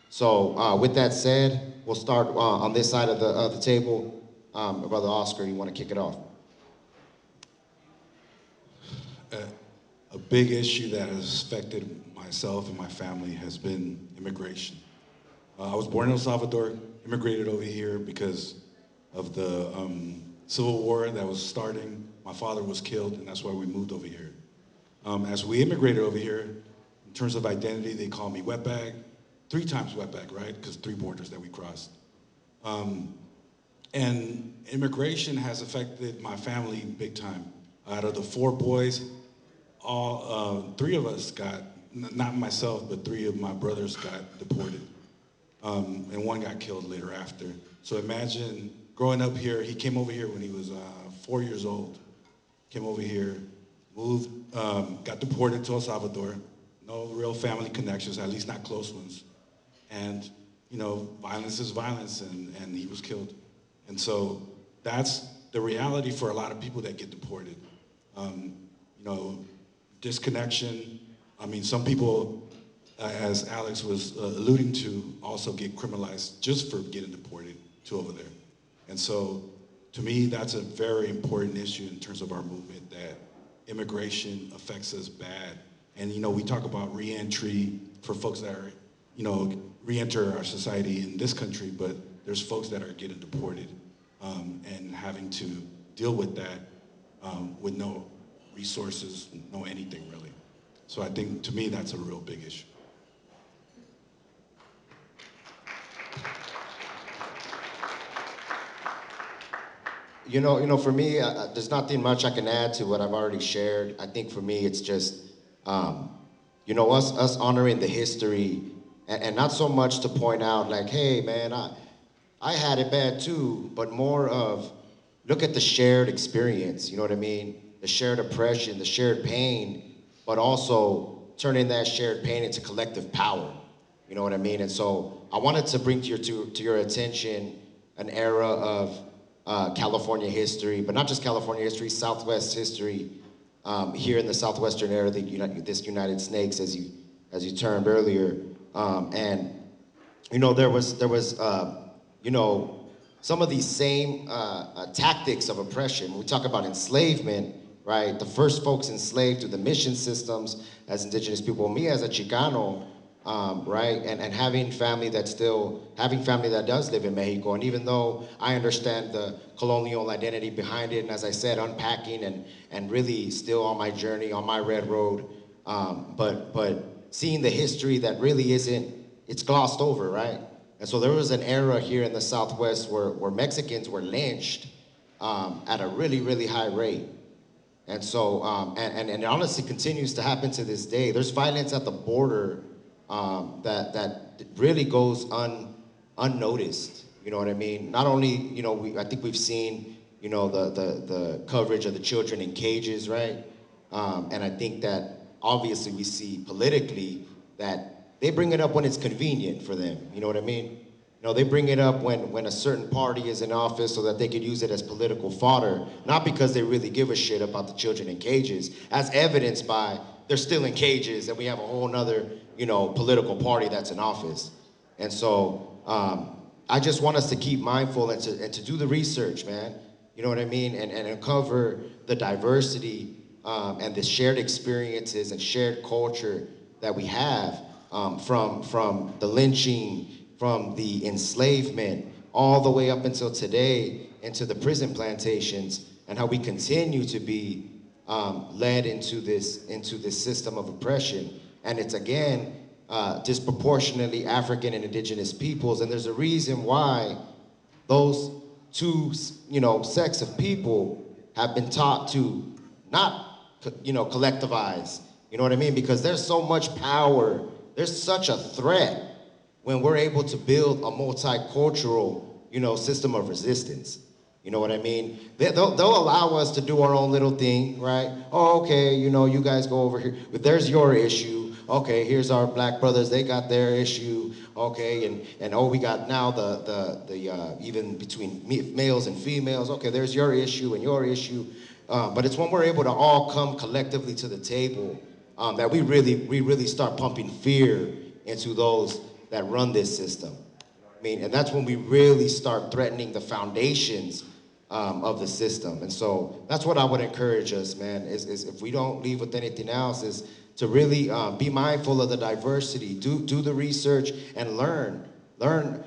So with that said, we'll start on this side of the table. Brother Oscar, you want to kick it off? A big issue that has affected myself and my family has been immigration. I was born in El Salvador, immigrated over here because of the Civil War that was starting. My father was killed, and that's why we moved over here. As we immigrated over here, in terms of identity, they call me wetbag, 3 times wetbag, right? Because 3 borders that we crossed. And immigration has affected my family big time. Out of the 4 boys, 3 of us got, not myself, but 3 of my brothers got deported. And 1 got killed later after. So imagine growing up here, he came over here when he was 4 years old. Came over here, moved, got deported to El Salvador. No real family connections, at least not close ones. And, violence is violence, and he was killed. And so that's the reality for a lot of people that get deported. Disconnection. I mean, some people, as Alex was alluding to, also get criminalized just for getting deported to over there. And so, to me, that's a very important issue in terms of our movement, that immigration affects us bad. And, we talk about reentry for folks that are, re-enter our society in this country, but there's folks that are getting deported and having to deal with that with no resources, no anything really. So I think, to me, that's a real big issue. For me, there's nothing much I can add to what I've already shared. I think for me, it's just, us honoring the history, and not so much to point out like, hey, man, I had it bad too, but more of, look at the shared experience, you know what I mean? The shared oppression, the shared pain, but also turning that shared pain into collective power, you know what I mean? And so I wanted to bring to your attention an era of California history, but not just California history, Southwest history, here in the southwestern area, this United Snakes, as you termed earlier, and there was some of these same tactics of oppression. We talk about enslavement, right? The first folks enslaved through the mission systems as indigenous people. Me as a Chicano, right? And having family that does live in Mexico. And even though I understand the colonial identity behind it, and as I said, unpacking and really still on my journey, on my red road, but seeing the history that really it's glossed over, right? And so there was an era here in the Southwest where Mexicans were lynched at a really, really high rate. And so, and it honestly continues to happen to this day. There's violence at the border that really goes unnoticed. You know what I mean? Not only, I think we've seen, the coverage of the children in cages, right? And I think that obviously we see politically that they bring it up when it's convenient for them. You know what I mean? They bring it up when a certain party is in office so that they could use it as political fodder, not because they really give a shit about the children in cages, as evidenced by they're still in cages and we have a whole nother, political party that's in office. And so I just want us to keep mindful and to do the research, man. You know what I mean? And uncover the diversity and the shared experiences and shared culture that we have from the lynching, from the enslavement, all the way up until today, into the prison plantations, and how we continue to be led into this system of oppression. And it's, again, disproportionately African and indigenous peoples. And there's a reason why those two, sects of people have been taught to not, collectivize. You know what I mean? Because there's so much power, there's such a threat when we're able to build a multicultural, system of resistance. You know what I mean? They'll allow us to do our own little thing, right? Oh, okay, you guys go over here. But there's your issue. Okay, here's our black brothers. They got their issue. Okay, and we got now the even between males and females. Okay, there's your issue and your issue. But it's when we're able to all come collectively to the table that we really start pumping fear into those that run this system. I mean, and that's when we really start threatening the foundations of the system. And so that's what I would encourage us, man, is if we don't leave with anything else, is to really be mindful of the diversity, do the research and learn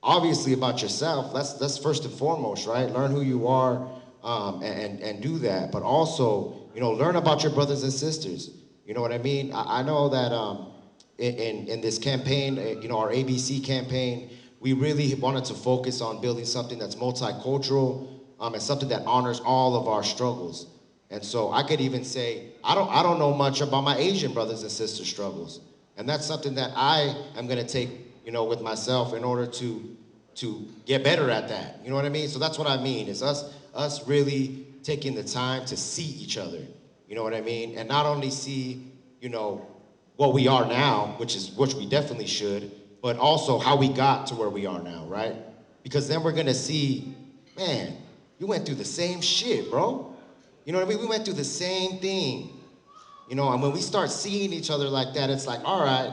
obviously about yourself. That's first and foremost, right? Learn who you are and do that. But also, learn about your brothers and sisters. You know what I mean? I know that in this campaign, our ABC campaign, we really wanted to focus on building something that's multicultural and something that honors all of our struggles. And so I could even say, I don't know much about my Asian brothers and sisters' struggles. And that's something that I am gonna take, with myself in order to get better at that. You know what I mean? So that's what I mean, is us really taking the time to see each other. You know what I mean? And not only see, what we are now, which we definitely should, but also how we got to where we are now, right? Because then we're gonna see, man, you went through the same shit, bro. You know what I mean? We went through the same thing. And when we start seeing each other like that, it's like, all right,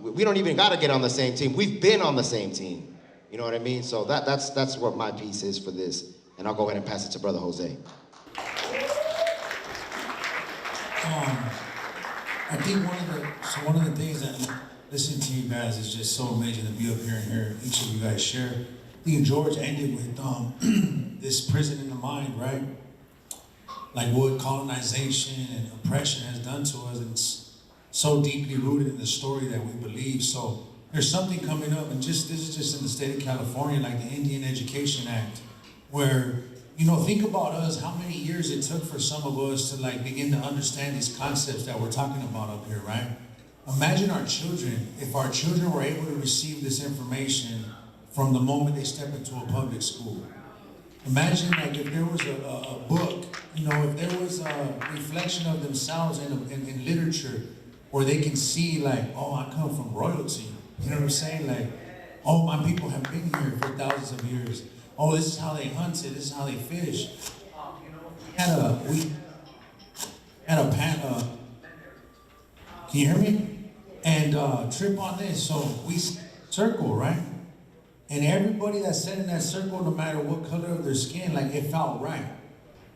we don't even gotta get on the same team. We've been on the same team. You know what I mean? So that's what my piece is for this. And I'll go ahead and pass it to Brother Jose. I think one of the things that listening to you guys is just so amazing to be up here and hear each of you guys share. I think George ended with this prison in the mind, right? Like what colonization and oppression has done to us, and it's so deeply rooted in the story that we believe. So there's something coming up, and this is just in the state of California, like the Indian Education Act, where, you know, think about us, how many years it took for some of us to like begin to understand these concepts that we're talking about up here, right? Imagine our children, if our children were able to receive this information from the moment they step into a public school. Imagine like if there was a book, you know, if there was a reflection of themselves in literature where they can see like, oh, I come from royalty. You know what I'm saying? Like, oh, my people have been here for thousands of years. Oh, this is how they hunted, this is how they fish. We had a pan, can you hear me? And trip on this, so we circle, right? And everybody that sat in that circle, no matter what color of their skin, like it felt right.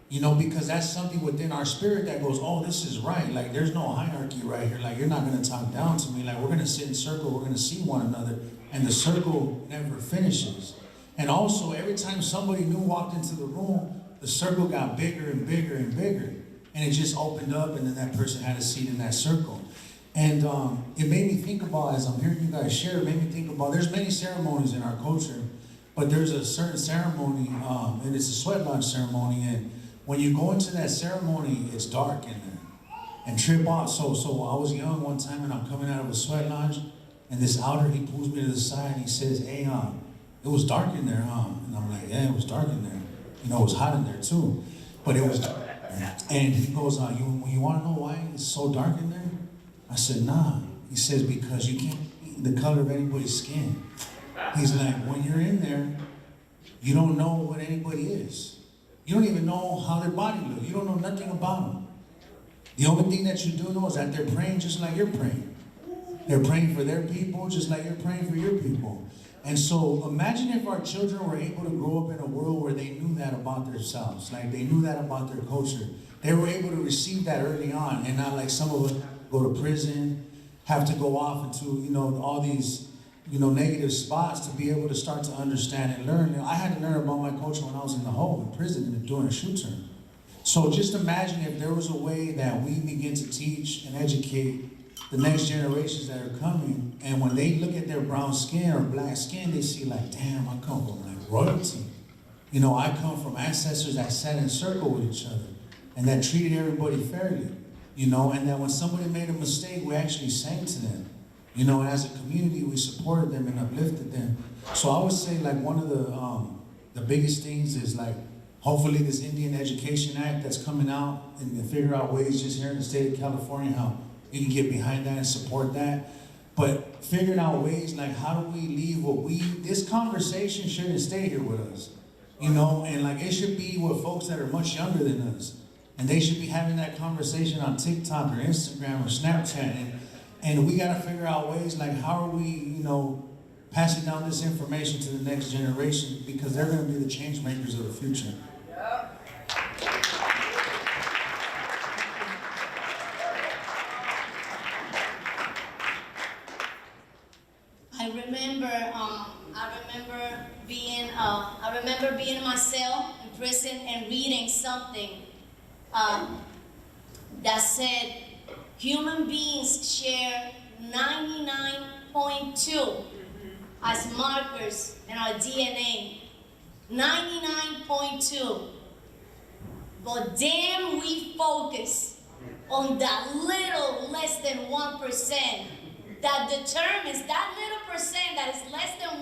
You know, because that's something within our spirit that goes, oh, this is right. Like there's no hierarchy right here. Like you're not gonna talk down to me. Like we're gonna sit in circle, we're gonna see one another. And the circle never finishes. And also every time somebody new walked into the room, the circle got bigger and bigger and bigger. And it just opened up, and then that person had a seat in that circle. And it made me think about, as I'm hearing you guys share, it made me think about, there's many ceremonies in our culture, but there's a certain ceremony, and it's a sweat lodge ceremony, and when you go into that ceremony, it's dark in there. And trip out, so I was young one time, and I'm coming out of a sweat lodge, and this outer, he pulls me to the side, and he says, hey, it was dark in there, huh? And I'm like, yeah, it was dark in there. You know, it was hot in there too, but it was dark. And he goes, you wanna know why it's so dark in there? I said, nah. He says, because you can't see the color of anybody's skin. He's like, when you're in there, you don't know what anybody is. You don't even know how their body looks. You don't know nothing about them. The only thing that you do know is that they're praying just like you're praying. They're praying for their people just like you're praying for your people. And so imagine if our children were able to grow up in a world where they knew that about themselves, like they knew that about their culture. They were able to receive that early on, and not like some of us go to prison, have to go off into, you know, all these, you know, negative spots to be able to start to understand and learn. You know, I had to learn about my culture when I was in the hole, in prison, and doing a shoe turn. So just imagine if there was a way that we begin to teach and educate the next generations that are coming, and when they look at their brown skin or black skin, they see like, damn, I come from like royalty. You know, I come from ancestors that sat in a circle with each other and that treated everybody fairly. You know, and that when somebody made a mistake, we actually sang to them. You know, and as a community, we supported them and uplifted them. So I would say like one of the biggest things is like, hopefully this Indian Education Act that's coming out, and figure out ways just here in the state of California how you can get behind that and support that. But figuring out ways like how do we leave this conversation shouldn't stay here with us. You know, and like it should be with folks that are much younger than us. And they should be having that conversation on TikTok or Instagram or Snapchat. And we gotta figure out ways like how are we, you know, passing down this information to the next generation, because they're gonna be the change makers of the future. I remember being in my cell in prison and reading something that said human beings share 99.2 as markers in our DNA. 99.2. But damn, we focus on that little less than 1% that determines, that little percent that is less than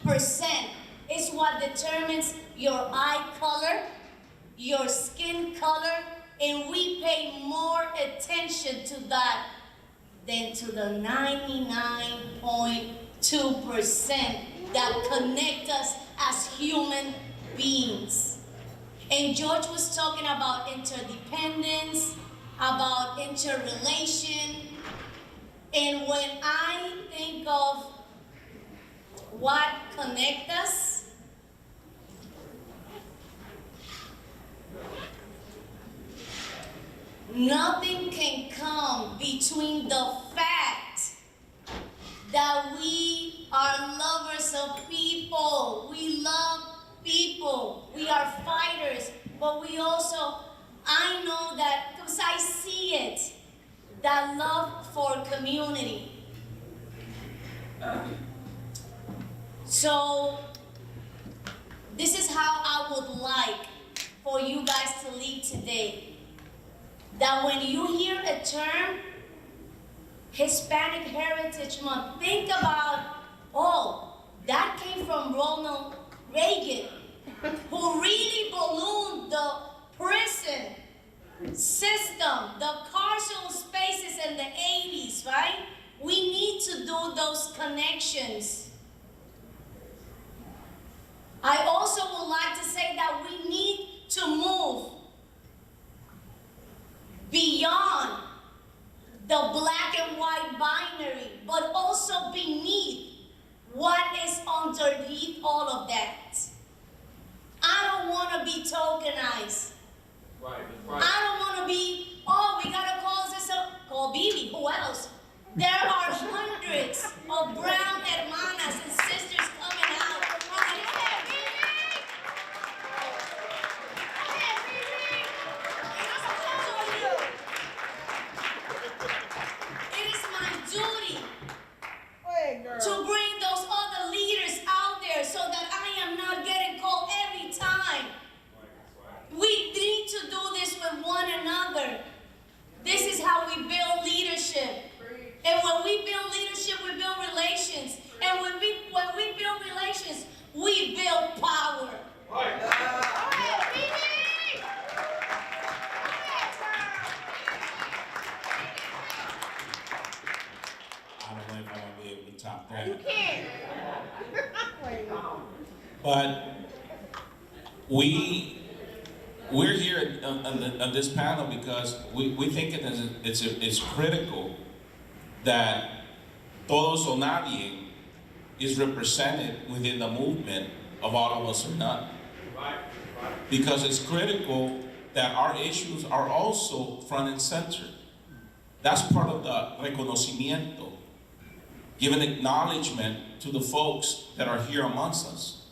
1% is what determines your eye color, your skin color, and we pay more attention to that than to the 99.2% that connect us as human beings. And George was talking about interdependence, about interrelation, and when I think of what connects us, nothing can come between the fact that we are lovers of people. We love people. We are fighters, but we also, I know that, because I see it, that love for community. So, this is how I would like for you guys to leave today. That when you hear a term, Hispanic Heritage Month, think about, oh, that came from Ronald Reagan, who really ballooned the prison system, the carceral spaces in the 80s, right? We need to do those connections. I also would like to say that we need to move beyond the black and white binary, but also beneath what is underneath all of that. I don't want to be tokenized. Right. I don't want to be, oh, we got to call this up, call Bibi, who else? There are hundreds of brown hermanas and sisters coming out. It is my duty to bring those other leaders out there so that I am not getting called every time. We need to do this with one another. This is how we build leadership. And when we build leadership, we build relations. And when we build relations, we build power. I don't know if I'm gonna be able to top that. You can. But we're here on this panel because we think it's critical that Todos or Nadie is represented within the movement of all of us or none. Because it's critical that our issues are also front and center. That's part of the reconocimiento, giving acknowledgement to the folks that are here amongst us,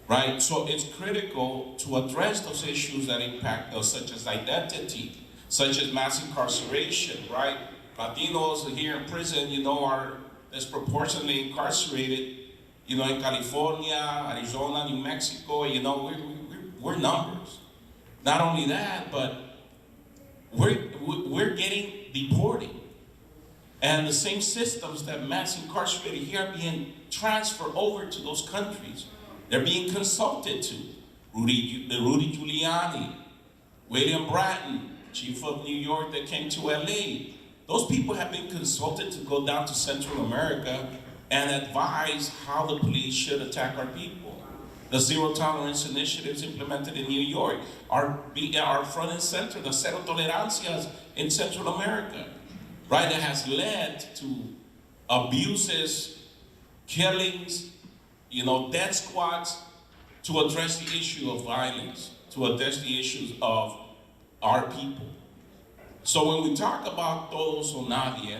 right? So it's critical to address those issues that impact us, such as identity, such as mass incarceration, right? Latinos here in prison, are disproportionately incarcerated, in California, Arizona, New Mexico, we're numbers. Not only that, but we're getting deported. And the same systems that mass incarcerated here are being transferred over to those countries. They're being consulted to. Rudy Giuliani, William Bratton, chief of New York that came to LA. Those people have been consulted to go down to Central America and advise how the police should attack our people. The zero tolerance initiatives implemented in New York are front and center, the cero tolerancias in Central America, right? That has led to abuses, killings, death squads, to address the issue of violence, to address the issues of our people. So when we talk about Todos or Nadie,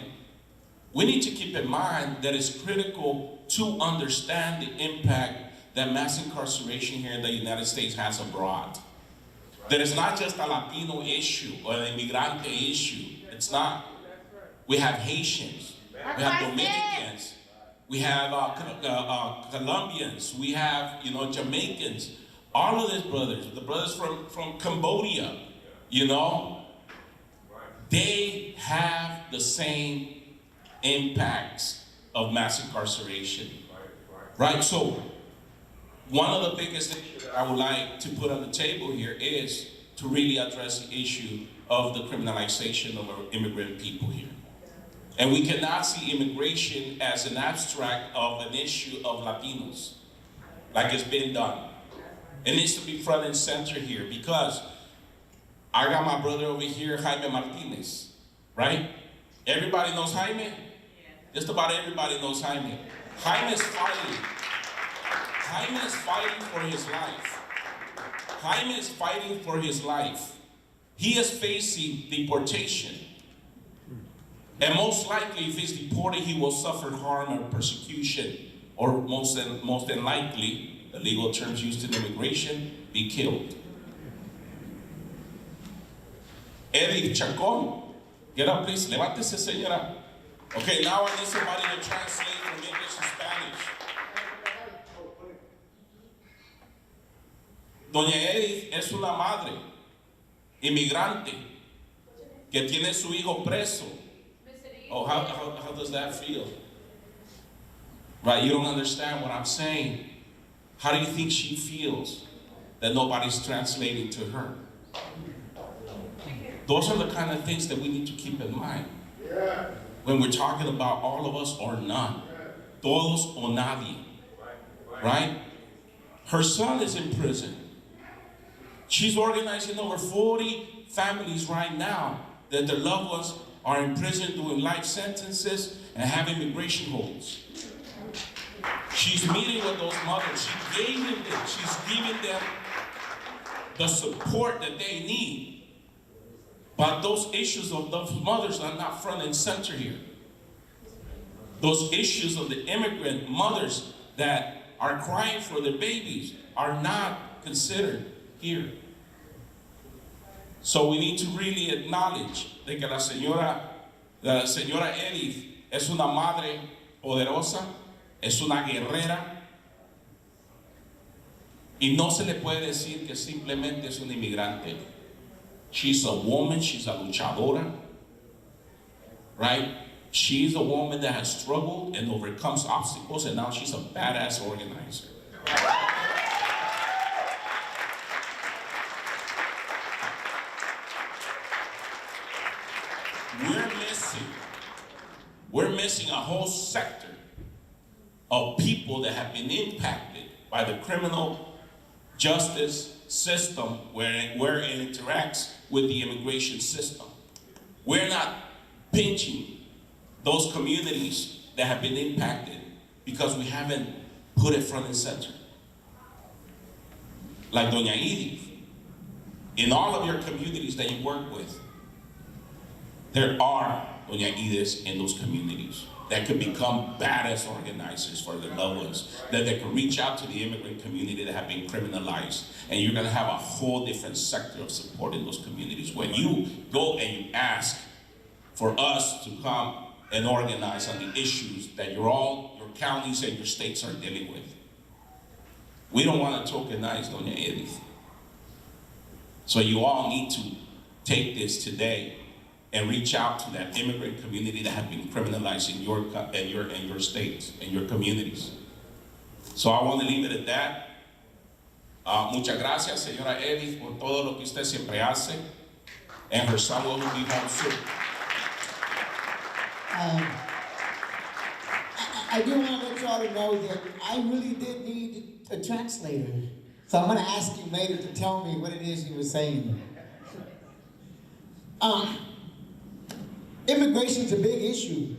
we need to keep in mind that it's critical to understand the impact that mass incarceration here in the United States has abroad. That it's not just a Latino issue or an immigrante issue. It's not. We have Haitians, we have Dominicans, we have Colombians, we have Jamaicans, all of these brothers, the brothers from Cambodia, they have the same impacts of mass incarceration, right? So one of the biggest issues that I would like to put on the table here is to really address the issue of the criminalization of our immigrant people here. And we cannot see immigration as an abstract of an issue of Latinos, like it's been done. It needs to be front and center here, because I got my brother over here, Jaime Martinez, right? Everybody knows Jaime? Just about everybody knows Jaime. Jaime is fighting. Jaime is fighting for his life. Jaime is fighting for his life. He is facing deportation. And most likely, if he's deported, he will suffer harm or persecution, or most than likely, the legal terms used in immigration, be killed. Eddie Chacon, get up please, levántese señora. Okay, now I need somebody to translate from English to Spanish. Doña Edith es una madre inmigrante que tiene su hijo preso. Oh, how does that feel? Right, you don't understand what I'm saying. How do you think she feels that nobody's translating to her? Those are the kind of things that we need to keep in mind when we're talking about all of us or none. Todos o nadie. Right? Her son is in prison. She's organizing over 40 families right now that their loved ones are in prison doing life sentences and have immigration holds. She's meeting with those mothers. She's giving them the support that they need. But those issues of those mothers are not front and center here. Those issues of the immigrant mothers that are crying for their babies are not considered here. So we need to really acknowledge de que la señora Edith es una madre poderosa, es una guerrera, y no se le puede decir que simplemente es una inmigrante. She's a woman, she's a luchadora, right? She's a woman that has struggled and overcomes obstacles, and now she's a badass organizer. We're missing a whole sector of people that have been impacted by the criminal justice system where it interacts with the immigration system. We're not pinching those communities that have been impacted because we haven't put it front and center. Like Doña Edith, in all of your communities that you work with, there are Doña Ediths in those communities that could become badass organizers for their loved ones, that they can reach out to the immigrant community that have been criminalized, and you're gonna have a whole different sector of support in those communities. When you go and you ask for us to come and organize on the issues that your counties and your states are dealing with, we don't want to tokenize Doña Edith. So you all need to take this today and reach out to that immigrant community that have been criminalized in your states and your communities. So I want to leave it at that. Muchas gracias, señora Edith, por todo lo que usted siempre hace, and her son will be home soon. I do want to let y'all know that I really did need a translator. So I'm going to ask you later to tell me what it is you were saying. Immigration is a big issue.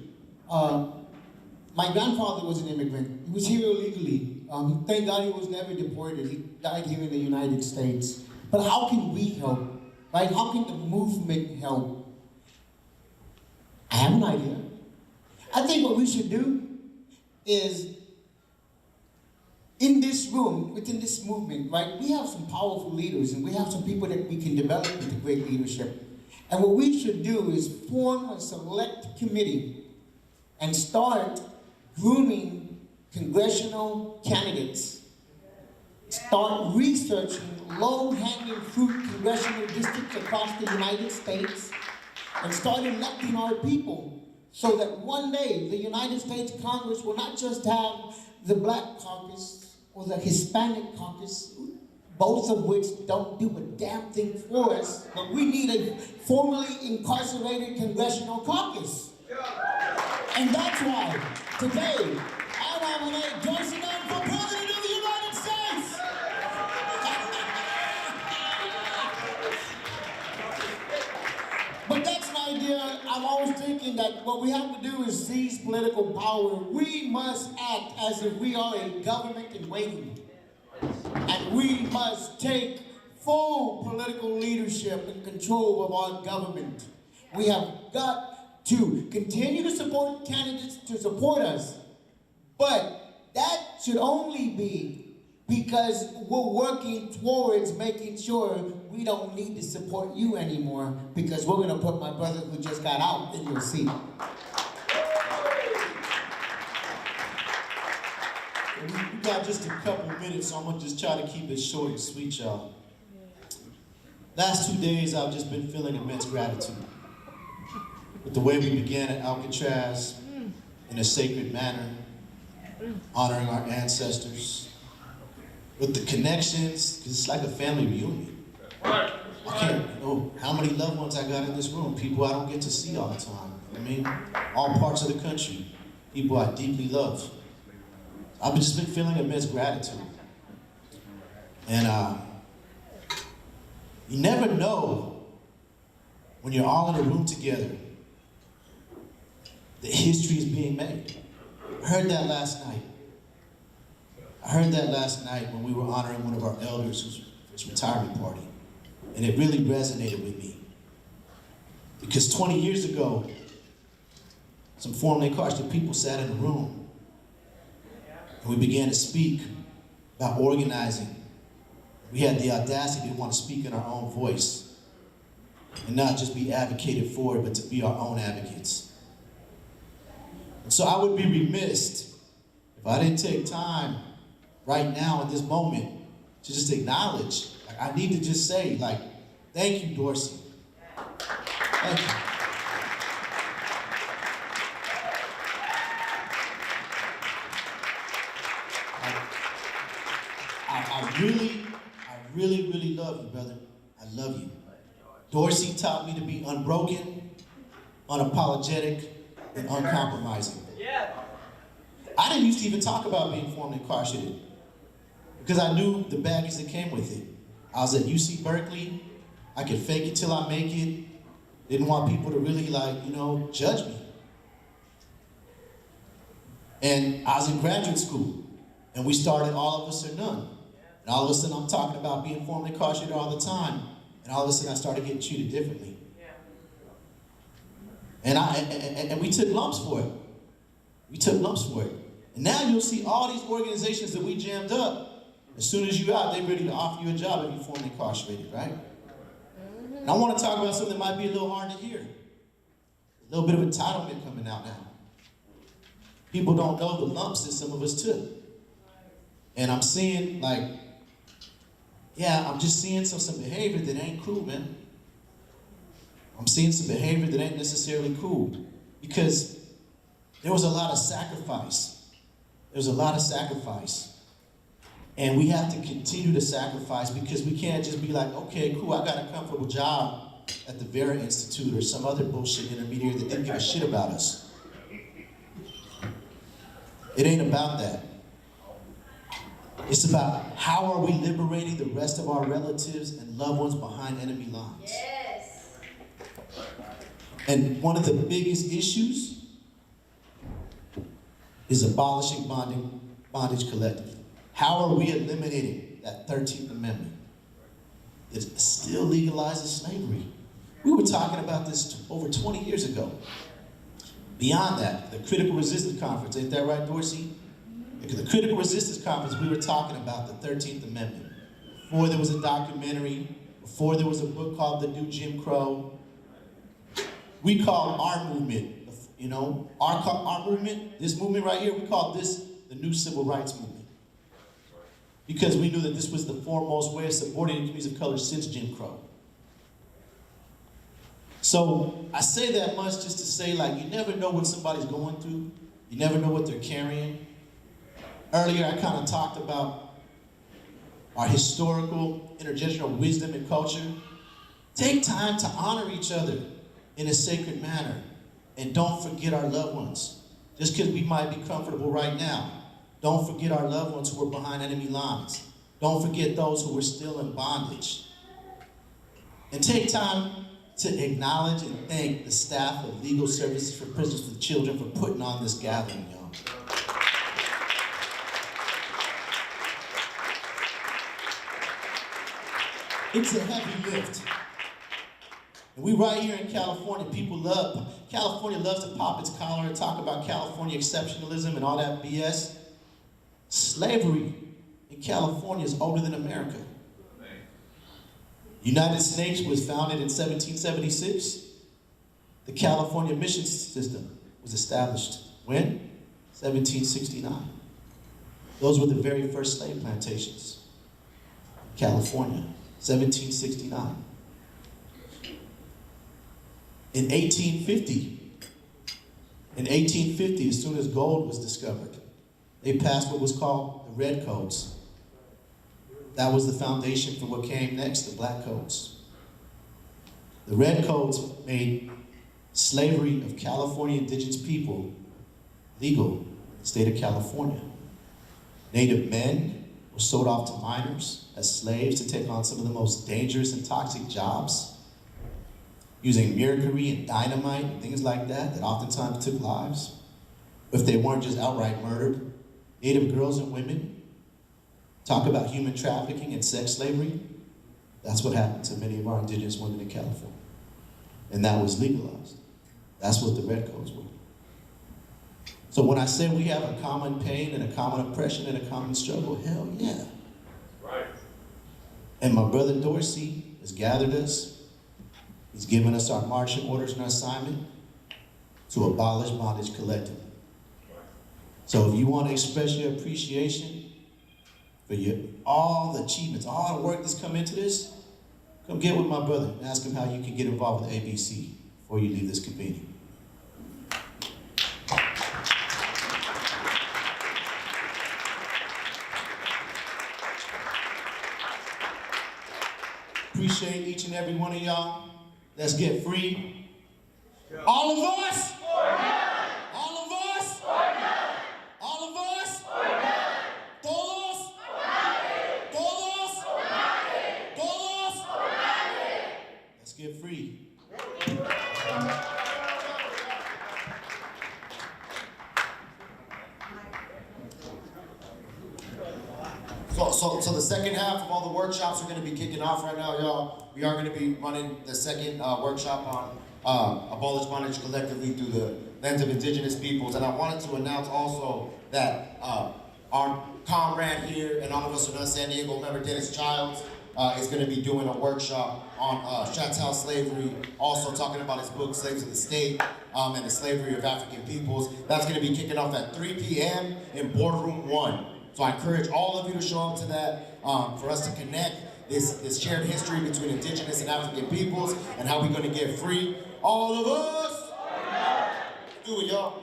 My grandfather was an immigrant. He was here illegally. Thank God he was never deported. He died here in the United States. But how can we help? Right? How can the movement help? I have an idea. I think what we should do is, in this room, within this movement, right, we have some powerful leaders and we have some people that we can develop into great leadership. And what we should do is form a select committee and start grooming congressional candidates. Start researching low-hanging fruit congressional districts across the United States and start electing our people so that one day the United States Congress will not just have the Black caucus or the Hispanic caucus, both of which don't do a damn thing for us, but we need a formerly incarcerated congressional caucus. And that's why today I nominate Joyce for President of the United States. But that's an idea. I'm always thinking that what we have to do is seize political power. We must act as if we are a government in waiting. And we must take full political leadership and control of our government. We have got to continue to support candidates to support us, but that should only be because we're working towards making sure we don't need to support you anymore, because we're gonna put my brother who just got out in your seat. We got just a couple minutes, so I'm gonna just try to keep it short and sweet, y'all. Last 2 days, I've just been feeling immense gratitude with the way we began at Alcatraz in a sacred manner, honoring our ancestors, with the connections, because it's like a family reunion. I can't know how many loved ones I got in this room, people I don't get to see all the time. I mean, all parts of the country, people I deeply love. I've just been feeling immense gratitude. And you never know when you're all in a room together that history is being made. I heard that last night. I heard that last night when we were honoring one of our elders for his retirement party. And it really resonated with me. Because 20 years ago, some formerly incarcerated people sat in a room and we began to speak about organizing. We had the audacity to want to speak in our own voice and not just be advocated for, but to be our own advocates. And so I would be remiss if I didn't take time right now in this moment to just acknowledge, like, I need to just say, like, thank you, Dorsey. Thank you. I really love you, brother. I love you. Dorsey taught me to be unbroken, unapologetic, and uncompromising. Yeah. I didn't used to even talk about being formerly incarcerated because I knew the baggage that came with it. I was at UC Berkeley. I could fake it till I make it. Didn't want people to really, like, judge me. And I was in graduate school, and we started All of Us or None. And all of a sudden, I'm talking about being formerly incarcerated all the time. And all of a sudden, I started getting treated differently. And we took lumps for it. We took lumps for it. And now you'll see all these organizations that we jammed up. As soon as you're out, they're ready to offer you a job if you're formerly incarcerated, right? And I want to talk about something that might be a little hard to hear. A little bit of entitlement coming out now. People don't know the lumps that some of us took. And I'm seeing, like, I'm just seeing some behavior that ain't cool, man. I'm seeing some behavior that ain't necessarily cool because there was a lot of sacrifice. There's a lot of sacrifice. And we have to continue to sacrifice because we can't just be like, okay, cool, I got a comfortable job at the Vera Institute or some other bullshit intermediary that didn't give a shit about us. It ain't about that. It's about how are we liberating the rest of our relatives and loved ones behind enemy lines. Yes. And one of the biggest issues is abolishing bondage collectively. How are we eliminating that 13th Amendment that still legalizes slavery? We were talking about this over 20 years ago. Beyond that, the Critical Resistance Conference, ain't that right, Dorsey? Because the Critical Resistance Conference, we were talking about the 13th Amendment. Before there was a documentary, before there was a book called The New Jim Crow, we called our movement, our movement, this movement right here, we called this the New Civil Rights Movement. Because we knew that this was the foremost way of supporting the communities of color since Jim Crow. So I say that much just to say, like, you never know what somebody's going through. You never know what they're carrying. Earlier, I kind of talked about our historical, intergenerational wisdom and culture. Take time to honor each other in a sacred manner. And don't forget our loved ones. Just because we might be comfortable right now, don't forget our loved ones who are behind enemy lines. Don't forget those who are still in bondage. And take time to acknowledge and thank the staff of Legal Services for Prisoners with Children for putting on this gathering, y'all. It's a heavy lift. And we right here in California, people love, California loves to pop its collar and talk about California exceptionalism and all that BS. Slavery in California is older than America. United States was founded in 1776. The California mission system was established when? 1769. Those were the very first slave plantations. California, 1769. In 1850, as soon as gold was discovered, they passed what was called the Red Codes. That was the foundation for what came next, the Black Codes. The Red Codes made slavery of California indigenous people legal in the state of California. Native men were sold off to miners as slaves to take on some of the most dangerous and toxic jobs, using mercury and dynamite and things like that oftentimes took lives. If they weren't just outright murdered, Native girls and women talk about human trafficking and sex slavery. That's what happened to many of our indigenous women in California. And that was legalized. That's what the Red Codes were. So when I say we have a common pain and a common oppression and a common struggle, hell yeah. Right. And my brother Dorsey has gathered us. He's given us our marching orders and our assignment to abolish bondage collectively. So if you want to express your appreciation for all the achievements, all the work that's come into this, come get with my brother and ask him how you can get involved with ABC before you leave this convening. Appreciate each and every one of y'all. Let's get free. All of us? All of us? All of us? Todos? Todos? Todos? Let's get free. So the second half of all the workshops are going to be kicking off right now, y'all. We are going to be running the second workshop on abolish bondage collectively through the lens of indigenous peoples. And I wanted to announce also that our comrade here and all of us in San Diego member Dennis Childs is going to be doing a workshop on chattel slavery, also talking about his book, Slaves of the State, and the slavery of African peoples. That's going to be kicking off at 3 p.m. in Boardroom 1. So I encourage all of you to show up to that for us to connect this shared history between indigenous and African peoples and how we're going to get free. All of us! Do it, y'all.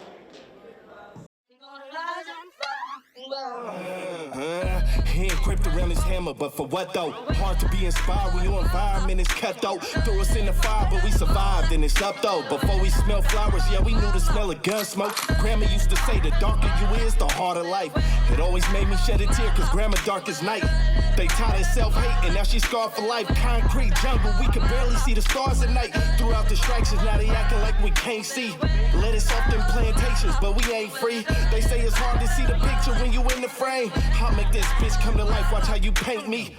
He equipped around his hammer, but for what though? Hard to be inspired when your environment is cutthroat. Throw us in the fire, but we survived and it's up though. Before we smell flowers, yeah, we knew the smell of gun smoke. Grandma used to say the darker you is, the harder life. It always made me shed a tear, cause grandma dark as night. They taught us self-hate, and now she's scarred for life. Concrete jungle, we can barely see the stars at night. Throughout distractions, now they acting like we can't see. Let us off them plantations, but we ain't free. They say it's hard to see the picture when you in the frame. I'll make this bitch come to life, watch how you paint me.